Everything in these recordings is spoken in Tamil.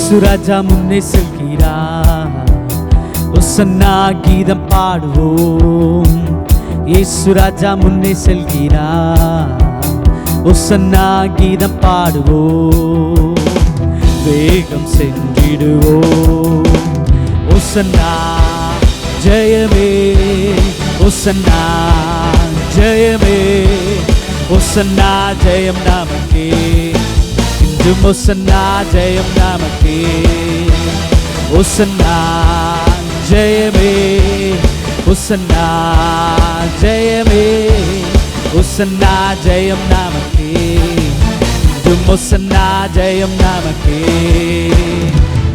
இயேசு ராஜா முன்னே செல்கிறார், ஒசன்னா கீதம் பாடுவோம். இயேசு ராஜா முன்னே செல்கிறார், ஒசன்னா கீதம் பாடுவோம். வேகம் சென்றிடுவோம், ஒசன்னா ஜெயமே, ஒசன்னா ஜெயமே, ஒசன்னா ஜெயம் நமக்கே, இன்றும் ஒசன்னா ஜெயம் நமக்கே. ஒசன்னா ஜெயமே, ஒசன்னா ஜெயமே, ஒசன்னா ஜெயம் நமக்கே, இன்றும் ஒசன்னா ஜெயம் நமக்கே.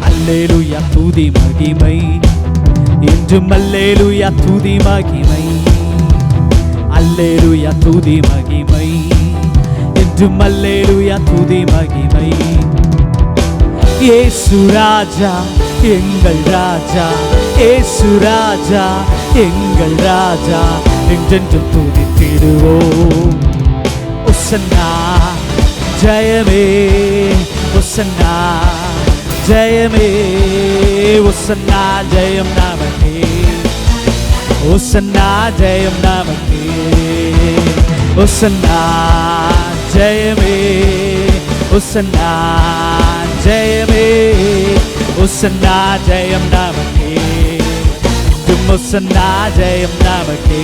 அல்லேலூயா துதி மகிமை, இன்றும் அல்லேலூயா துதி மகிமை, அல்லேலூயா துதி மகிமை, இன்றும் அல்லேலூயா துதி மகிமை. இயேசு ராஜா எங்கள் ராஜா, இயேசு ராஜா எங்கள் ராஜா, என்றென்றும் துதித்திடுவோம். ஒசன்னா ஜெயமே, ஒசன்னா ஜெயமே, ஒசன்னா ஜெயம் நமக்கே, ஒசன்னா ஜெயம் நமக்கே. ஒசன்னா ஜெயமே, ஒசன்னா ஜெயமே, ஒசன்னா ஜெயம் நமக்கே, இன்றும் ஒசன்னா ஜெயம் நமக்கே.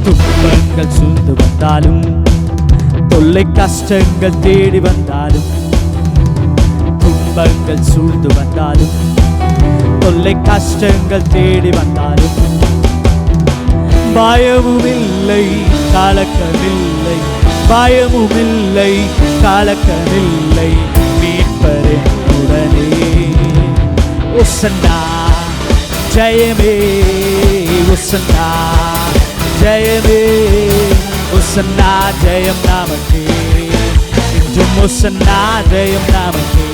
துன்பங்கள் சூழ்ந்து வந்தாலும், தொல்லை கஷ்டங்கள் தேடி வந்தாலும், துன்பங்கள் சூழ்ந்து வந்தாலும், தொல்லை கஷ்டங்கள் தேடி வந்தாலும், பயமும் இல்லை கலக்கமில்லை, பயமும் இல்லை கலக்கமில்லை, மீட்பரே உடனே. ஒசன்னா ஜெயமே, ஒசன்னா ஜெயமே, ஒசன்னா ஜெயம் நமக்கே, இன்றும் ஒசன்னா ஜெயம் நமக்கே.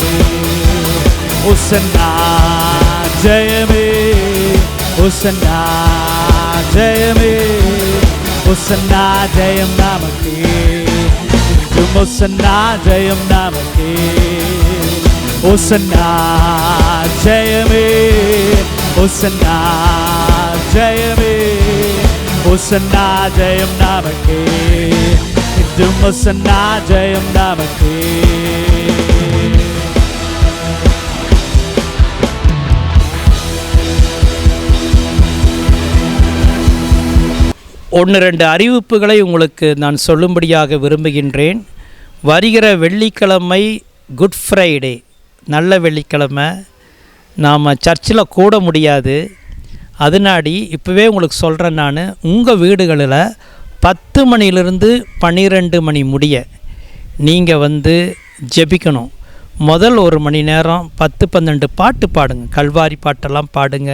ஒசன்னா ஜெயமே, ஒசன்னா ஜெயமே, ஒசன்னா ஜெயம் நமக்கே, இன்றும் ஒசன்னா ஜெயம் நமக்கே. ஒசன்னா ஜெயமே, ஒசன்னா ஜெயமே, ஒசன்னா ஜெயம் நமக்கே, இன்றும் ஒசன்னா ஜெயம் நமக்கே. ஒன்று ரெண்டு அறிவிப்புகளை உங்களுக்கு நான் சொல்லும்படியாக விரும்புகின்றேன். வருகிற வெள்ளிக்கிழமை குட் ஃப்ரைடே, நல்ல வெள்ளிக்கிழமை, நாம் சர்ச்சில் கூட முடியாது. அதனாடி இப்போவே உங்களுக்கு சொல்கிறேன், நான் உங்கள் வீடுகளில் 10 மணிலிருந்து 12 மணி முடிய நீங்கள் ஜெபிக்கணும். முதல் 1 மணி நேரம் 10-12 பாட்டு பாடுங்க, கல்வாரி பாட்டெல்லாம் பாடுங்க,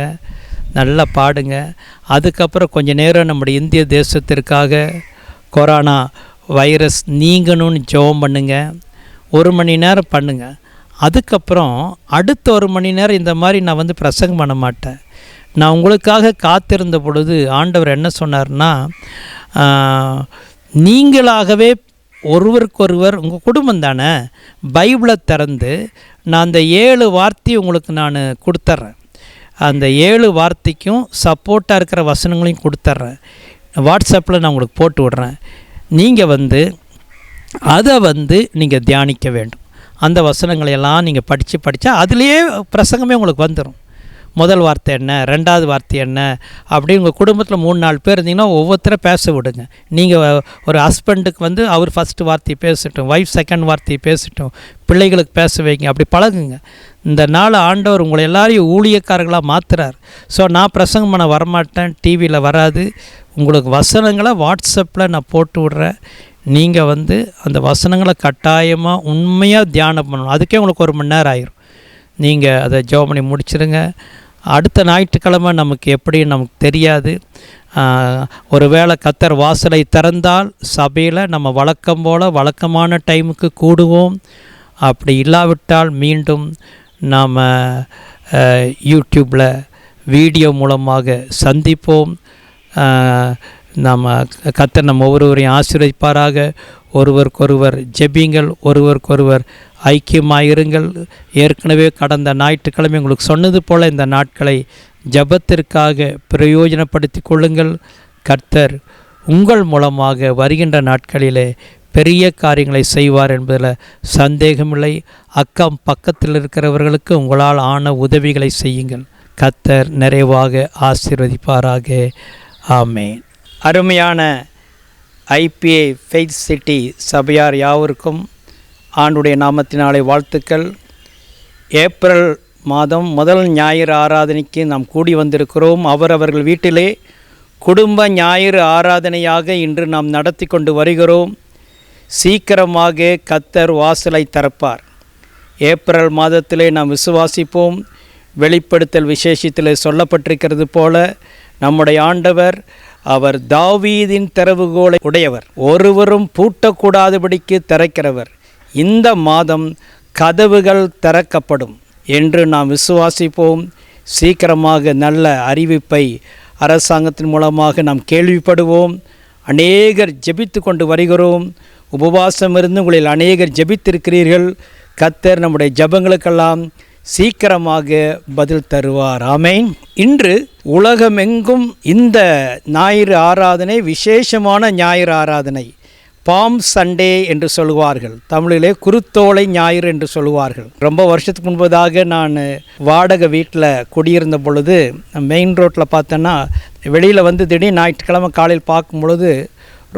நல்லா பாடுங்க. அதுக்கப்புறம் கொஞ்சம் நேரம் நம்முடைய இந்திய தேசத்திற்காக கொரோனா வைரஸ் நீங்கணும்னு ஜெபம் பண்ணுங்க. 1 மணி நேரம் பண்ணுங்க. அதுக்கப்புறம் அடுத்த 1 மணி நேரம் இந்த மாதிரி நான் பிரசங்கம் பண்ண மாட்டேன். நான் உங்களுக்காக காத்திருந்த பொழுது ஆண்டவர் என்ன சொன்னார்னா, நீங்களாகவே ஒருவருக்கொருவர், உங்கள் குடும்பம் தானே, பைபிளை திறந்து நான் அந்த 7 வார்த்தையை உங்களுக்கு நான் கொடுத்துட்றேன். அந்த 7 வார்த்தைக்கும் சப்போர்ட்டாக இருக்கிற வசனங்களையும் கொடுத்துட்றேன். வாட்ஸ்அப்பில் நான் உங்களுக்கு போட்டு விட்றேன். நீங்கள் அதை நீங்கள் தியானிக்க வேண்டும். அந்த வசனங்களையெல்லாம் நீங்கள் படித்தா அதுலேயே பிரசங்கமே உங்களுக்கு வந்துடும். முதல் வார்த்தை என்ன, ரெண்டாவது வார்த்தை என்ன, அப்படி உங்கள் குடும்பத்தில் 3-4 பேர் இருந்தீங்கன்னா ஒவ்வொருத்தரை பேச விடுங்க. நீங்கள் ஒரு ஹஸ்பண்டுக்கு அவர் ஃபஸ்ட்டு வார்த்தையை பேசட்டும், ஒய்ஃப் செகண்ட் வார்த்தையை பேசட்டும், பிள்ளைகளுக்கு பேச வைங்க, அப்படி பழகுங்க. இந்த நாள் ஆண்டவர் உங்களை எல்லாரையும் ஊழியக்காரர்களாக மாற்றுறார். ஸோ நான் பிரசங்கம் பண்ண வரமாட்டேன், டிவியில் வராது, உங்களுக்கு வசனங்களை வாட்ஸ்அப்பில் நான் போட்டு விட்றேன். நீங்கள் அந்த வசனங்களை கட்டாயமாக உண்மையாக தியானம் பண்ணணும். அதுக்கே உங்களுக்கு 1 மணி நேரம் ஆயிரும். நீங்கள் அதை ஜெபம் பண்ணி முடிச்சிடுங்க. அடுத்த ஞாயிற்றுக்கிழமை நமக்கு எப்படி நமக்கு தெரியாது. ஒரு வேளை கர்த்தர் வாசலை திறந்தால் சபையில் நம்ம வழக்கம் போல் வழக்கமான டைமுக்கு கூடுவோம். அப்படி இல்லாவிட்டால் மீண்டும் நாம் யூடியூப்பில் வீடியோ மூலமாக சந்திப்போம். நாம் கர்த்தர் நம்ம ஒவ்வொருவரையும் ஆசீர்வதிப்பாராக. ஒருவருக்கொருவர் ஜெபிங்கள், ஒருவருக்கொருவர் ஐக்கியமாயிருங்கள். ஏற்கனவே கடந்த ஞாயிற்றுக்கிழமை உங்களுக்கு சொன்னது போல் இந்த நாட்களை ஜெபத்திற்காக பிரயோஜனப்படுத்தி கொள்ளுங்கள். கர்த்தர் உங்கள் மூலமாக வருகின்ற நாட்களிலே பெரிய காரியங்களை செய்வார் என்பதில் சந்தேகமில்லை. அக்கம் பக்கத்தில் இருக்கிறவர்களுக்கு உங்களால் ஆன உதவிகளை செய்யுங்கள். கர்த்தர் நிறைவாக ஆசீர்வதிப்பாராக. ஆமென். அருமையான ஐபிஏ ஃபெய்த் சிட்டி சபையார் யாவருக்கும் ஆண்டுடைய நாமத்தினாலே வாழ்த்துக்கள். ஏப்ரல் மாதம் முதல் ஞாயிறு ஆராதனைக்கு நாம் கூடி வந்திருக்கிறோம். அவர்கள் வீட்டிலே குடும்ப ஞாயிறு ஆராதனையாக இன்று நாம் நடத்தி கொண்டு வருகிறோம். சீக்கிரமாக கர்த்தர் வாசலை திறப்பார். ஏப்ரல் மாதத்திலே நாம் விசுவாசிப்போம். வெளிப்படுத்தல் விசேஷத்திலே சொல்லப்பட்டிருக்கிறது போல நம்முடைய ஆண்டவர் அவர் தாவீதின் திறவுகோலை உடையவர், ஒருவரும் பூட்டக்கூடாதபடிக்கு திறக்கிறவர். இந்த மாதம் கதவுகள் திறக்கப்படும் என்று நாம் விசுவாசிப்போம். சீக்கிரமாக நல்ல அறிவிப்பை அரசாங்கத்தின் மூலமாக நாம் கேள்விப்படுவோம். அநேகர் ஜெபித்து கொண்டு வருகிறோம். உபவாசம் இருந்து உங்களில் அநேகர் ஜெபித்திருக்கிறீர்கள். கர்த்தர் நம்முடைய ஜெபங்களுக்கெல்லாம் சீக்கிரமாக பதில் தருவார். ஆமென். இன்று உலகமெங்கும் இந்த ஞாயிறு ஆராதனை விசேஷமான ஞாயிறு ஆராதனை, பாம் சண்டே என்று சொல்லுவார்கள். தமிழிலே குருத்தோலை ஞாயிறு என்று சொல்லுவார்கள். ரொம்ப வருஷத்துக்கு முன்பதாக நான் வாடகை வீட்டில் குடியிருந்த பொழுது மெயின் ரோட்டில் பார்த்தேன்னா வெளியில் வந்து திடீர்னு ஞாயிற்றுக்கிழமை காலையில் பார்க்கும் பொழுது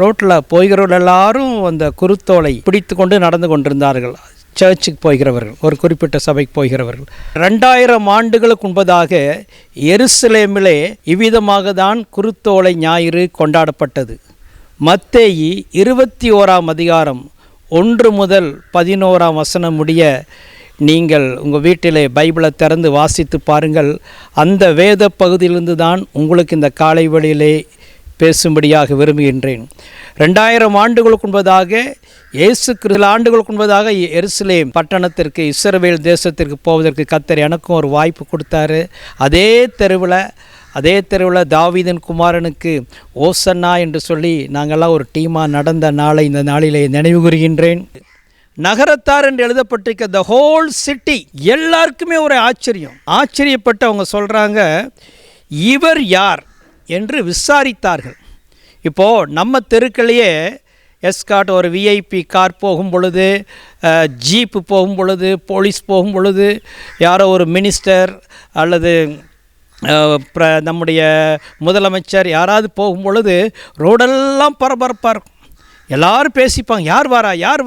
ரோட்டில் போகிறவர்கள் எல்லாரும் அந்த குருத்தோலை பிடித்து கொண்டு நடந்து கொண்டிருந்தார்கள். சர்ச்சுக்கு போகிறவர்கள், ஒரு குறிப்பிட்ட சபைக்கு போகிறவர்கள். 2000 ஆண்டுகளுக்கு முன்பதாக எருசலேமிலே இவ்விதமாக தான் குருத்தோலை ஞாயிறு கொண்டாடப்பட்டது. மத்தேயு 21ஆம் அதிகாரம் 1 முதல் 11ஆம் வசனம் முடிய நீங்கள் உங்கள் வீட்டிலே பைபிளை திறந்து வாசித்து பாருங்கள். அந்த வேத பகுதியிலிருந்து தான் உங்களுக்கு இந்த காலை வேளையிலே பேசும்படியாக விரும்புகின்றேன். 2000 ஆண்டுகளுக்கு முன்பதாக இயேசு கிறிஸ்து ஆண்டுகளுக்கு முன்பதாக எருசலேம் பட்டணத்திற்கு, இஸ்ரவேல் தேசத்திற்கு போவதற்கு கர்த்தர் எனக்கும் ஒரு வாய்ப்பு கொடுத்தாரு. அதே தெருவில் தாவீதின் குமாரனுக்கு ஓசன்னா என்று சொல்லி நாங்கள்லாம் ஒரு டீமாக நடந்த நாளை இந்த நாளிலே நினைவு கூறுகின்றேன். நகரத்தார் என்று எழுதப்பட்டிருக்க த ஹோல் சிட்டி, எல்லாருக்குமே ஒரு ஆச்சரியப்பட்டு அவங்க சொல்கிறாங்க, இவர் யார் என்று விசாரித்தார்கள். இப்போது நம்ம தெருக்களையே எஸ்காட் ஒரு விஐபி கார் போகும் பொழுது, ஜீப்பு போகும் பொழுது, போலீஸ் போகும் பொழுது, யாரோ ஒரு மினிஸ்டர் அல்லது நம்முடைய முதலமைச்சர் யாராவது போகும் பொழுது ரோடெல்லாம் பரபரப்பாக இருக்கும். எல்லோரும் பேசிப்பாங்க, யார்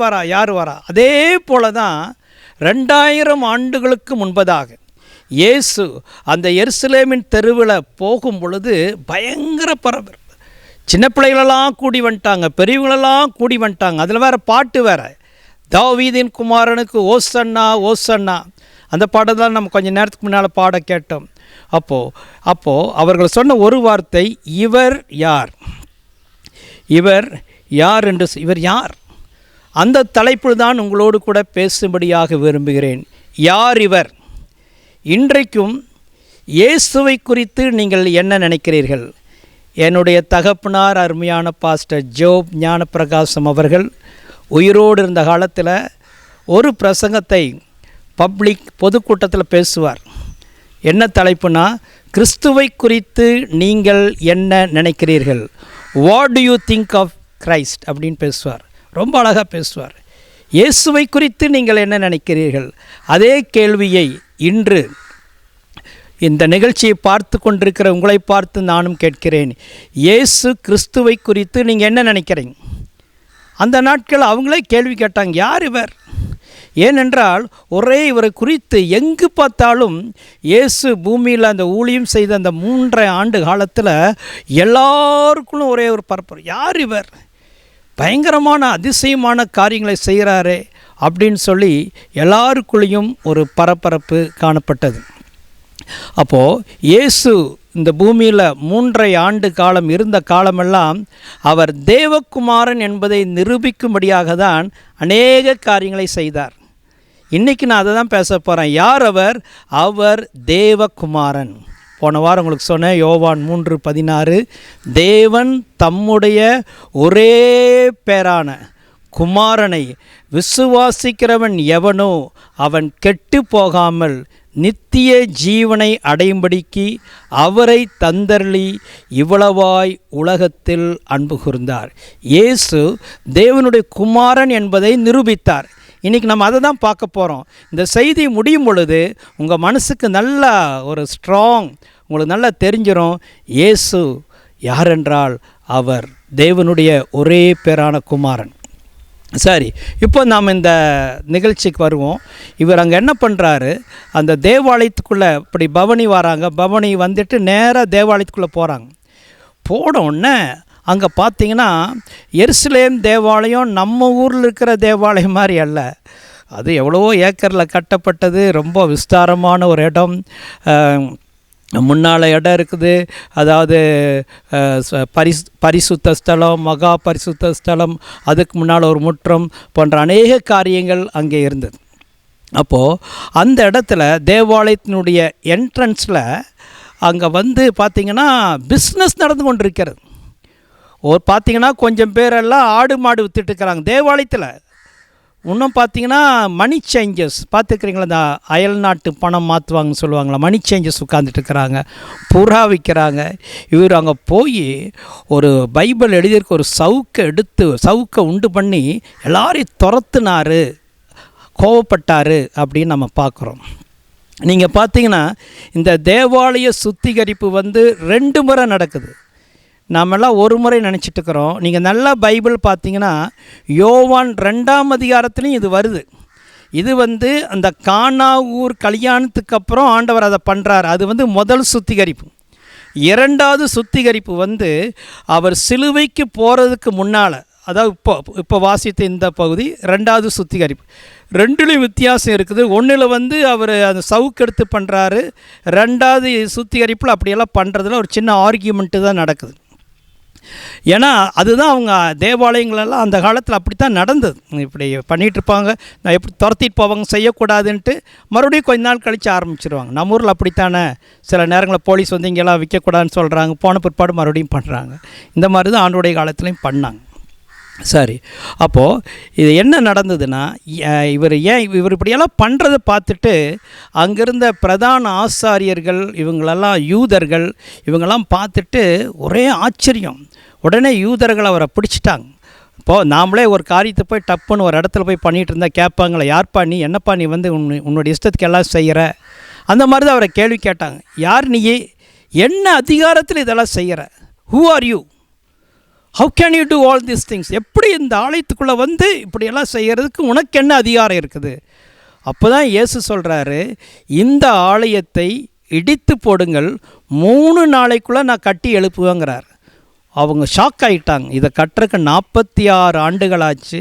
வரா. அதே போல தான் 2000 ஆண்டுகளுக்கு முன்பதாக இயேசு அந்த எருசலேமின் தெருவில் போகும் பொழுது பயங்கர பரபரப்பு. சின்ன பிள்ளைகளெல்லாம் கூடி வந்துட்டாங்க, பெரியவங்களெல்லாம் கூடி வந்துட்டாங்க. அதில் வேறு பாட்டு வேறு, தாவீதின் குமாரனுக்கு ஓசன்னா ஓசன்னா. அந்த பாட்டை தான் நம்ம கொஞ்சம் நேரத்துக்கு முன்னால் பாட கேட்டோம். அப்போது அவர்கள் சொன்ன ஒரு வார்த்தை, இவர் யார் என்று. இவர் யார்? அந்த தலைப்பில் தான் உங்களோடு கூட பேசும்படியாக விரும்புகிறேன். யார் இவர்? இன்றைக்கும் இயேசுவை குறித்து நீங்கள் என்ன நினைக்கிறீர்கள்? என்னுடைய தகப்பனார் அருமையான பாஸ்டர் ஜோப் ஞானப்பிரகாசம் அவர்கள் உயிரோடு இருந்த காலத்தில் ஒரு பிரசங்கத்தை பொதுக்கூட்டத்தில் பேசுவார். என்ன தலைப்புனா, கிறிஸ்துவை குறித்து நீங்கள் என்ன நினைக்கிறீர்கள்? What do you think of Christ அப்படின்னு பேசுவார். ரொம்ப அழகாக பேசுவார். இயேசுவை குறித்து நீங்கள் என்ன நினைக்கிறீர்கள்? அதே கேள்வியை இன்று இந்த நிகழ்ச்சியை பார்த்து கொண்டிருக்கிற உங்களை பார்த்து நானும் கேட்கிறேன். இயேசு கிறிஸ்துவை குறித்து நீங்கள் என்ன நினைக்கிறீங்க? அந்த நாட்கள் அவங்களே கேள்வி கேட்டாங்க, யார் இவர்? ஏனென்றால் ஒரே இவரை குறித்து எங்கு பார்த்தாலும் இயேசு பூமியில் அந்த ஊழியம் செய்த அந்த 3.5 ஆண்டு காலத்தில் எல்லாருக்குள்ளும் ஒரே ஒரு பரப்பு, யார் இவர்? பயங்கரமான அதிசயமான காரியங்களை செய்கிறாரே அப்படின்னு சொல்லி எல்லாருக்குள்ளேயும் ஒரு பரபரப்பு காணப்பட்டது. அப்போது இயேசு இந்த பூமியில் 3.5 ஆண்டு காலம் இருந்த காலமெல்லாம் அவர் தேவகுமாரன் என்பதை நிரூபிக்கும்படியாக தான் அநேக காரியங்களை செய்தார். இன்றைக்கி நான் அதை தான் பேச போகிறேன். யார் அவர்? அவர் தேவகுமாரன். போன வாரம் உங்களுக்கு சொன்னேன், யோவான் 3:16, தேவன் தம்முடைய ஒரே பேரான குமாரனை விசுவாசிக்கிறவன் எவனோ அவன் கெட்டு போகாமல் நித்திய ஜீவனை அடையும்படிக்கு அவரை தந்தருளி இவ்வளவாய் உலகத்தில் அன்பு கூர்ந்தார். இயேசு தேவனுடைய குமாரன் என்பதை நிரூபித்தார். இன்றைக்கி நம்ம அதை தான் பார்க்க போகிறோம். இந்த செய்தி முடியும் பொழுது உங்கள் மனசுக்கு நல்லா ஒரு ஸ்ட்ராங், உங்களுக்கு நல்லா தெரிஞ்சிடும் இயேசு யாரென்றால் அவர் தேவனுடைய ஒரே பேரான குமாரன். சரி, இப்போ நாம் இந்த நிகழ்ச்சிக்கு வருவோம். இவர் அங்கே என்ன பண்ணுறாரு, அந்த தேவாலயத்துக்குள்ளே இப்படி பவனி வராங்க. பவனி வந்துட்டு நேராக தேவாலயத்துக்குள்ளே போகிறாங்க. போன உடனே அங்கே பார்த்தீங்கன்னா எருசலேம் தேவாலயம் நம்ம ஊரில் இருக்கிற தேவாலயம் மாதிரி அல்ல. அது எவ்வளவோ ஏக்கரில் கட்டப்பட்டது, ரொம்ப விஸ்தாரமான ஒரு இடம். முன்னால் இடம் இருக்குது, அதாவது பரிசுத்த ஸ்தலம், மகா பரிசுத்த ஸ்தலம், அதுக்கு முன்னால் ஒரு முற்றம் போன்ற அநேக காரியங்கள் அங்கே இருந்தது. அப்போது அந்த இடத்துல தேவாலயத்தினுடைய என்ட்ரன்ஸில் அங்கே வந்து பார்த்திங்கன்னா பிஸ்னஸ் நடந்து கொண்டு இருக்கிறது. பார்த்திங்கன்னா கொஞ்சம் பேரெல்லாம் ஆடு மாடு விற்றுட்டுருக்கிறாங்க தேவாலயத்தில். இன்னும் பார்த்திங்கன்னா மணி சேஞ்சஸ் பார்த்துக்கிறீங்களா, இந்த அயல் நாட்டு பணம் மாற்றுவாங்கன்னு சொல்லுவாங்களா, மணி சேஞ்சஸ் உட்காந்துட்டுருக்கிறாங்க, புறா விற்கிறாங்க. இவர் அங்கே போய் ஒரு பைபிள் எழுதியிருக்க ஒரு சவுக்கை உண்டு பண்ணி எல்லாரையும் துரத்துனார், கோவப்பட்டார் அப்படின்னு நம்ம பார்க்குறோம். நீங்கள் பார்த்தீங்கன்னா இந்த தேவாலய சுத்திகரிப்பு வந்து 2 முறை நடக்குது. நாமெல்லாம் ஒரு முறை நினச்சிட்டுருக்குறோம். நீங்கள் நல்லா பைபிள் பார்த்தீங்கன்னா யோவான் 2ஆம் அதிகாரத்துலேயும் இது வருது. இது வந்து அந்த கானா ஊர் கல்யாணத்துக்கு அப்புறம் ஆண்டவர் அதை பண்ணுறார். அது வந்து முதல் சுத்திகரிப்பு. 2வது சுத்திகரிப்பு வந்து அவர் சிலுவைக்கு போகிறதுக்கு முன்னால், அதாவது இப்போ வாசித்த இந்த பகுதி 2வது சுத்திகரிப்பு. 2லையும் வித்தியாசம் இருக்குது. ஒன்றில் வந்து அவர் அந்த சவுக்கெடுத்து பண்ணுறாரு, 2வது சுத்திகரிப்பில் அப்படியெல்லாம் பண்ணுறதுல ஒரு சின்ன ஆர்கியூமெண்ட்டு தான் நடக்குது. ஏன்னா அதுதான் அவங்க தேவாலயங்களெல்லாம் அந்த காலத்தில் அப்படி தான் நடந்தது. இப்படி பண்ணிகிட்ருப்பாங்க, நான் எப்படி துரத்திட்டு போவாங்க, செய்யக்கூடாதுன்ட்டு மறுபடியும் கொஞ்ச நாள் கழித்து ஆரம்பிச்சிருவாங்க. நம்ம ஊரில் அப்படித்தானே, சில நேரங்களில் போலீஸ் வந்து இங்கெல்லாம் விற்கக்கூடாதுன்னு சொல்கிறாங்க, போன பிற்பாடு மறுபடியும் பண்ணுறாங்க. இந்த மாதிரி தான் ஆண்டோடைய காலத்துலேயும் பண்ணாங்க. சரி, அப்போது இது என்ன நடந்ததுன்னா, இவர் இப்படியெல்லாம் பண்ணுறதை பார்த்துட்டு அங்கிருந்த பிரதான ஆசாரியர்கள், இவங்களெல்லாம் யூதர்கள், இவங்கெல்லாம் பார்த்துட்டு ஒரே ஆச்சரியம். உடனே யூதர்கள் அவரை பிடிச்சிட்டாங்க. இப்போது நாமளே ஒரு காரியத்தை போய் டப்புன்னு ஒரு இடத்துல போய் பண்ணிகிட்டு இருந்தால் கேட்பாங்களே, யார்ப்பா நீ, என்னப்பா நீ வந்து உன்னுடைய இஷ்டத்துக்கு எல்லாம் செய்கிற, அந்த மாதிரி தான் அவரை கேள்வி கேட்டாங்க. யார் நீ, என்ன அதிகாரத்தில் இதெல்லாம் செய்கிற, who are you, how can you do all these things, எப்படி இந்த ஆலயத்துக்குள்ளே வந்து இப்படியெல்லாம் செய்கிறதுக்கு உனக்கு என்ன அதிகாரம் இருக்குது? அப்போ தான் இயேசு சொல்கிறாரு, இந்த ஆலயத்தை இடித்து போடுங்கள், 3 நாளைக்குள்ளே நான் கட்டி எழுப்புவேங்கிறார். அவங்க ஷாக் ஆகிட்டாங்க. இதை கட்டுறக்கு 46 ஆண்டுகளாச்சு,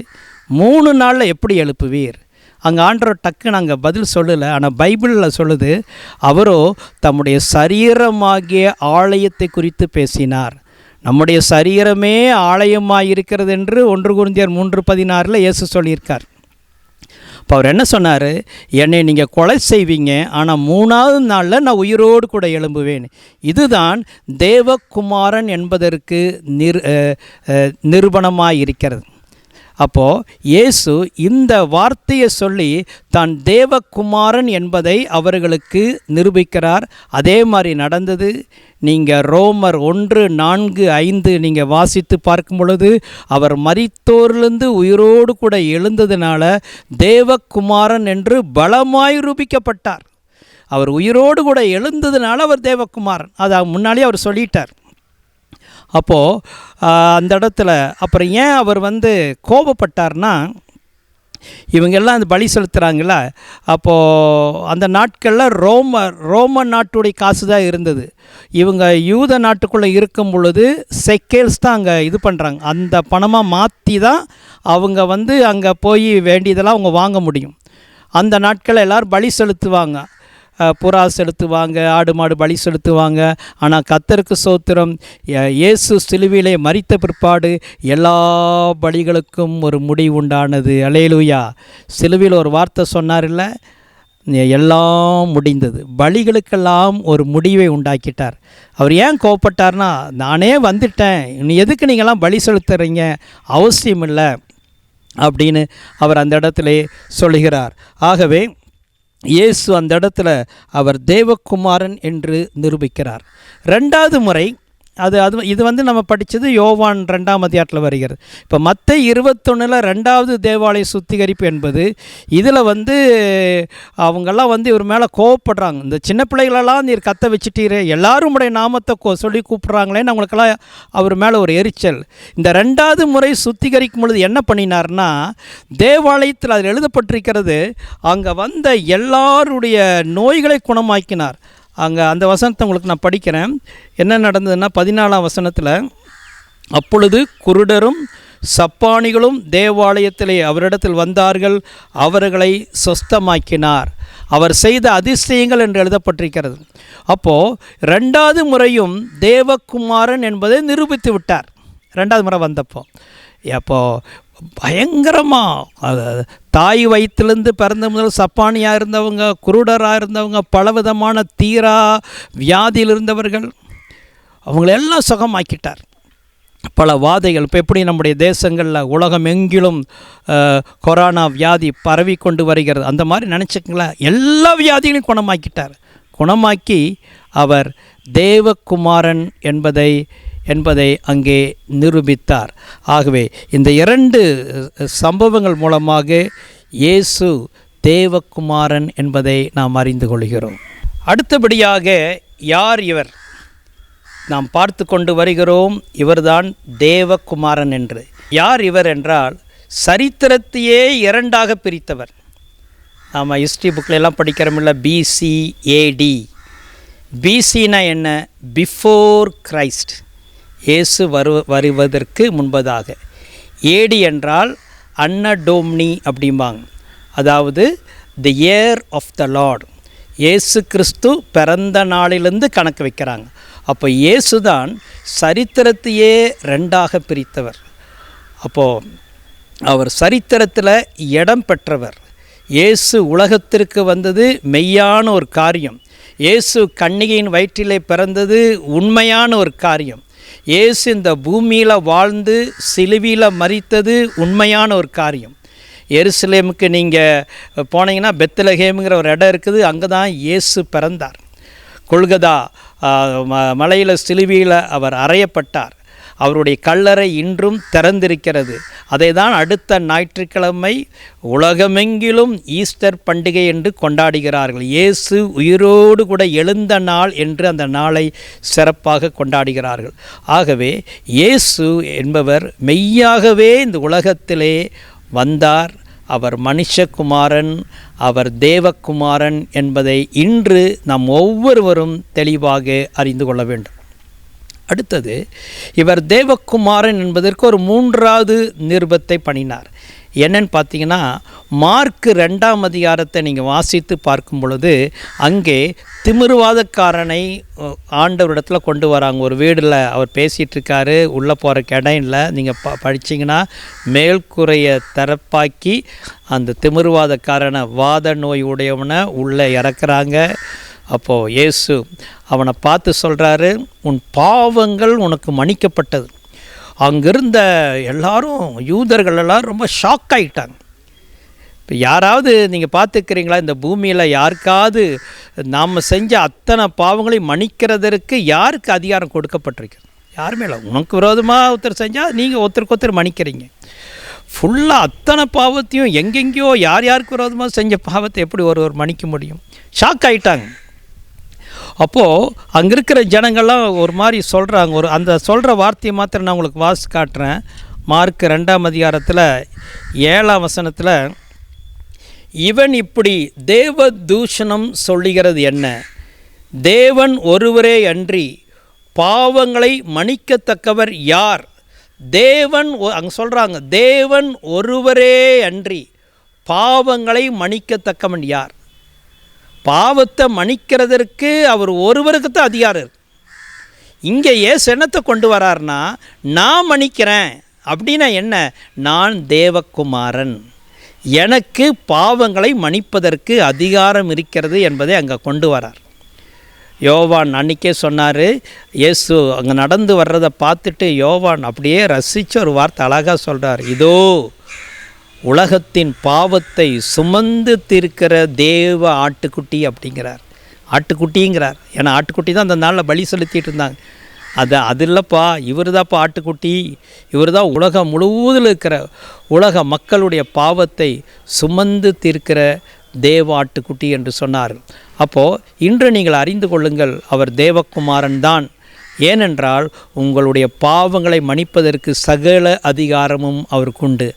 3 நாளில் எப்படி எழுப்புவீர்? அங்கே ஆண்டவர் டக்குன்னு அங்கே பதில் சொல்லலை. ஆனால் பைபிளில் சொல்லுது, அவரோ தம்முடைய சரீரமாகிய ஆலயத்தை குறித்து பேசினார். நம்முடைய சரீரமே ஆலயமாக இருக்கிறது என்று 1 கொரிந்தியர் 3:16 இயேசு சொல்லியிருக்கார். இப்போ அவர் என்ன சொன்னார், என்னை நீங்கள் கொலை செய்வீங்க, ஆனால் 3ஆவது நாளில் நான் உயிரோடு கூட எழும்புவேன். இதுதான் தேவகுமாரன் என்பதற்கு நிரூபணமாக இருக்கிறது. அப்போது இயேசு இந்த வார்த்தையை சொல்லி தான் தேவகுமாரன் என்பதை அவர்களுக்கு நிரூபிக்கிறார். அதே மாதிரி நடந்தது. நீங்கள் ரோமர் 1:4-5 நீங்கள் வாசித்து பார்க்கும் பொழுது, அவர் மரித்தோரிலிருந்து உயிரோடு கூட எழுந்ததுனால தேவகுமாரன் என்று பலமாய் ரூபிக்கப்பட்டார். அவர் உயிரோடு கூட எழுந்ததுனால அவர் தேவகுமாரன். அதை முன்னாலே அவர் சொல்லிட்டார். அப்போது அந்த இடத்துல அப்புறம் ஏன் அவர் வந்து கோபப்பட்டார்னா, இவங்கெல்லாம் அந்த பலி செலுத்துகிறாங்கள, அப்போது அந்த நாட்களில் ரோம நாட்டுடைய காசு தான் இருந்தது. இவங்க யூத நாட்டுக்குள்ளே இருக்கும் பொழுது செக்கேல்ஸ் தான் அங்கே இது பண்ணுறாங்க. அந்த பணமாக மாற்றி தான் அவங்க வந்து அங்கே போய் வேண்டியதெல்லாம் அவங்க வாங்க முடியும். அந்த நாட்களில் எல்லோரும் பலி செலுத்துவாங்க, புறா செலுத்துவாங்க, ஆடு மாடு பலி செலுத்துவாங்க. ஆனால் கர்த்தருக்கு ஸ்தோத்திரம், இயேசு சிலுவையிலே மரித்த பிற்பாடு எல்லா பலிகளுக்கும் ஒரு முடிவு உண்டானது. அல்லேலூயா. சிலுவையில் ஒரு வார்த்தை சொன்னார் இல்லை, எல்லாம் முடிந்தது. பலிகளுக்கெல்லாம் ஒரு முடிவை உண்டாக்கிட்டார். அவர் ஏன் கோவப்பட்டார்னா, நானே வந்துட்டேன், இனி எதுக்கு நீங்கள்லாம் பலி செலுத்துறீங்க, அவசியம் இல்லை அப்படின்னு அவர் அந்த இடத்துல சொல்லுகிறார். ஆகவே இயேசு அந்த இடத்துல அவர் தேவகுமாரன் என்று நிரூபிக்கிறார். ரெண்டாவது முறை இது நம்ம படித்தது யோவான் 2ஆம் அதிகாரத்தில் வருகிறது. இப்போ மத்தேயு 21 ரெண்டாவது தேவாலய சுத்திகரிப்பு என்பது இதில் அவங்கெல்லாம் இவர் மேலே கோவப்படுறாங்க. இந்த சின்ன பிள்ளைகளெல்லாம் நீர் கத்த வச்சுட்டீரே, எல்லாரும் உடைய நாமத்தை சொல்லி கூப்பிட்றாங்களேன்னு அவங்களுக்கெல்லாம் அவர் மேலே ஒரு எரிச்சல். இந்த ரெண்டாவது முறை சுத்திகரிக்கும் பொழுது என்ன பண்ணினார்னா, தேவாலயத்தில் அதில் எழுதப்பட்டிருக்கிறது, அங்கே வந்த எல்லாருடைய நோய்களை குணமாக்கினார். அங்கே அந்த வசனத்தை உங்களுக்கு நான் படிக்கிறேன். என்ன நடந்ததுன்னா 14ஆம் வசனத்தில், அப்பொழுது குருடரும் சப்பானிகளும் தேவாலயத்திலே அவரிடத்தில் வந்தார்கள், அவர்களை சொஸ்தமாக்கினார், அவர் செய்த அதிசயங்கள் என்று எழுதப்பட்டிருக்கிறது. அப்போது ரெண்டாவது முறையும் தேவகுமாரன் என்பதை நிரூபித்து விட்டார். ரெண்டாவது முறை வந்தப்போ பயங்கரமாக தாய் வயிற்றுலேருந்து பிறந்த முதல் சப்பானியாக இருந்தவங்க, குருடராக இருந்தவங்க, பலவிதமான தீரா வியாதியில் இருந்தவர்கள், அவங்களெல்லாம் சுகமாக்கிட்டார். பல வாதைகள் இப்போ எப்படி நம்முடைய தேசங்களில் உலகம் எங்கிலும் கொரோனா வியாதி பரவி கொண்டு வருகிறது, அந்த மாதிரி நினச்சிக்கங்களேன், எல்லா வியாதிகளையும் குணமாக்கிட்டார். குணமாக்கி அவர் தேவகுமாரன் என்பதை அங்கே நிரூபித்தார். ஆகவே இந்த 2 சம்பவங்கள் மூலமாக இயேசு தேவகுமாரன் என்பதை நாம் அறிந்து கொள்கிறோம். அடுத்தபடியாக யார் இவர்? நாம் பார்த்து கொண்டு வருகிறோம், இவர்தான் தேவகுமாரன் என்று. யார் இவர் என்றால், சரித்திரத்தையே 2ஆக பிரித்தவர். நாம் ஹிஸ்ட்ரி புக்கில் எல்லாம் படிக்கிறோமில்ல, BCAD. BCனா என்ன? பிஃபோர் கிரைஸ்ட், இயேசு வருவதற்கு முன்பதாக. ஏடி என்றால் அன்னடோம்னி அப்படிம்பாங்க, அதாவது the year of the Lord, இயேசு கிறிஸ்து பிறந்த நாளிலிருந்து கணக்கு வைக்கிறாங்க. அப்போ இயேசு தான் சரித்திரத்தையே 2ஆக பிரித்தவர். அப்போது அவர் சரித்திரத்தில் இடம் பெற்றவர். இயேசு உலகத்திற்கு வந்தது மெய்யான ஒரு காரியம். இயேசு கன்னிகையின் வயிற்றிலே பிறந்தது உண்மையான ஒரு காரியம். இயேசு இந்த பூமியில் வாழ்ந்து சிலுவையில் மரித்தது உண்மையான ஒரு காரியம். எருசலேமுக்கு நீங்கள் போனீங்கன்னா பெத்லகேமுங்கிற ஒரு இடம் இருக்குது, அங்கே தான் இயேசு பிறந்தார். கொல்கதா மலையில் சிலுவையில் அவர் அறையப்பட்டார். அவருடைய கல்லறை இன்றும் திறந்திருக்கிறது. அதை தான் அடுத்த ஞாயிற்றுக்கிழமை உலகமெங்கிலும் ஈஸ்டர் பண்டிகை என்று கொண்டாடுகிறார்கள். இயேசு உயிரோடு கூட எழுந்த நாள் என்று அந்த நாளை சிறப்பாக கொண்டாடுகிறார்கள். ஆகவே இயேசு என்பவர் மெய்யாகவே இந்த உலகத்திலே வந்தார். அவர் மனுஷகுமாரன், அவர் தேவகுமாரன் என்பதை இன்று நாம் ஒவ்வொருவரும் தெளிவாக அறிந்து கொள்ள வேண்டும். அடுத்தது, இவர் தேவகுமாரன் என்பதற்கு ஒரு 3வது நிருபத்தை பண்ணினார். என்னன்னு பார்த்தீங்கன்னா, மார்க் 2ஆம் அதிகாரத்தை நீங்கள் வாசித்து பார்க்கும் பொழுது அங்கே திமிர்வாதக்காரனை ஆண்டவரிடத்தில் கொண்டு வராங்க. ஒரு வீடில் அவர் பேசிகிட்ருக்காரு, உள்ளே போகிறக்கு இடம் இல்லை. நீங்கள் படிச்சிங்கன்னா மேல்குறையை திறப்பாக்கி அந்த திமிர்வாதக்காரனை, வாத நோய் உடையவனை உள்ளே இறக்குறாங்க. அப்போது இயேசு அவனை பார்த்து சொல்கிறாரு, உன் பாவங்கள் உனக்கு மன்னிக்கப்பட்டது. அங்கிருந்த எல்லாரும், யூதர்கள் எல்லோரும் ரொம்ப ஷாக் ஆகிட்டாங்க. இப்போ யாராவது நீங்கள் பார்த்துக்கிறீங்களா, இந்த பூமியில் யாருக்காவது நாம் செஞ்ச அத்தனை பாவங்களையும் மன்னிக்கிறதற்கு யாருக்கு அதிகாரம் கொடுக்கப்பட்டிருக்கு? யாருமே இல்லை. உனக்கு விரோதமாக ஒருத்தர் செஞ்சால் நீங்கள் ஒருத்தருக்கு மன்னிக்கிறீங்க. ஃபுல்லாக அத்தனை பாவத்தையும் எங்கெங்கேயோ யார் யாருக்கு விரோதமாக செஞ்ச பாவத்தை எப்படி ஒருவர் மன்னிக்க முடியும்? ஷாக் ஆகிட்டாங்க. அப்போது அங்கே இருக்கிற ஜனங்கள்லாம் ஒரு மாதிரி சொல்கிறாங்க. அந்த சொல்கிற வார்த்தையை மாத்திரம் நான் உங்களுக்கு வாசி காட்டுறேன். மார்க் 2ஆம் அதிகாரத்தில் 7ஆம் வசனத்தில், இவன் இப்படி தேவ தூஷணம் சொல்லுகிறது என்ன? தேவன் ஒருவரே அன்றி பாவங்களை மன்னிக்கத்தக்கவர் யார்? தேவன், அங்கே சொல்கிறாங்க, தேவன் ஒருவரே அன்றி பாவங்களை மன்னிக்கத்தக்கவன் யார்? பாவத்தை மன்னிக்கிறதற்கு அவர் ஒருவருக்கு தான் அதிகாரம் இருக்குது. இங்கே ஏசு என்னத்தை கொண்டு வரார்னா, நான் மன்னிக்கிறேன் அப்படின்னா என்ன? நான் தேவகுமாரன், எனக்கு பாவங்களை மன்னிப்பதற்கு அதிகாரம் இருக்கிறது என்பதை அங்கே கொண்டு வரார். யோவான் அன்றைக்கே சொன்னார், இயேசு அங்கே நடந்து வர்றதை பார்த்துட்டு யோவான் அப்படியே ரசித்து ஒரு வார்த்தை அழகாக சொல்கிறார், இதோ உலகத்தின் பாவத்தை சுமந்து தீர்க்கிற தேவ ஆட்டுக்குட்டி அப்படிங்கிறார். ஆட்டுக்குட்டிங்கிறார், ஏன்னா ஆட்டுக்குட்டி தான் அந்த நாளில் பலி செலுத்திட்டு இருந்தாங்க. அது இல்லைப்பா, இவர் தான்ப்பா ஆட்டுக்குட்டி, இவர் தான் உலகம் முழுவதில் இருக்கிற உலக மக்களுடைய பாவத்தை சுமந்து தீர்க்கிற தேவ ஆட்டுக்குட்டி என்று சொன்னார். அப்போது இன்று நீங்கள் அறிந்து கொள்ளுங்கள், அவர் தேவகுமாரன் தான். ஏனென்றால் உங்களுடைய பாவங்களை மன்னிப்பதற்கு சகல அதிகாரமும் அவருக்கு உண்டு.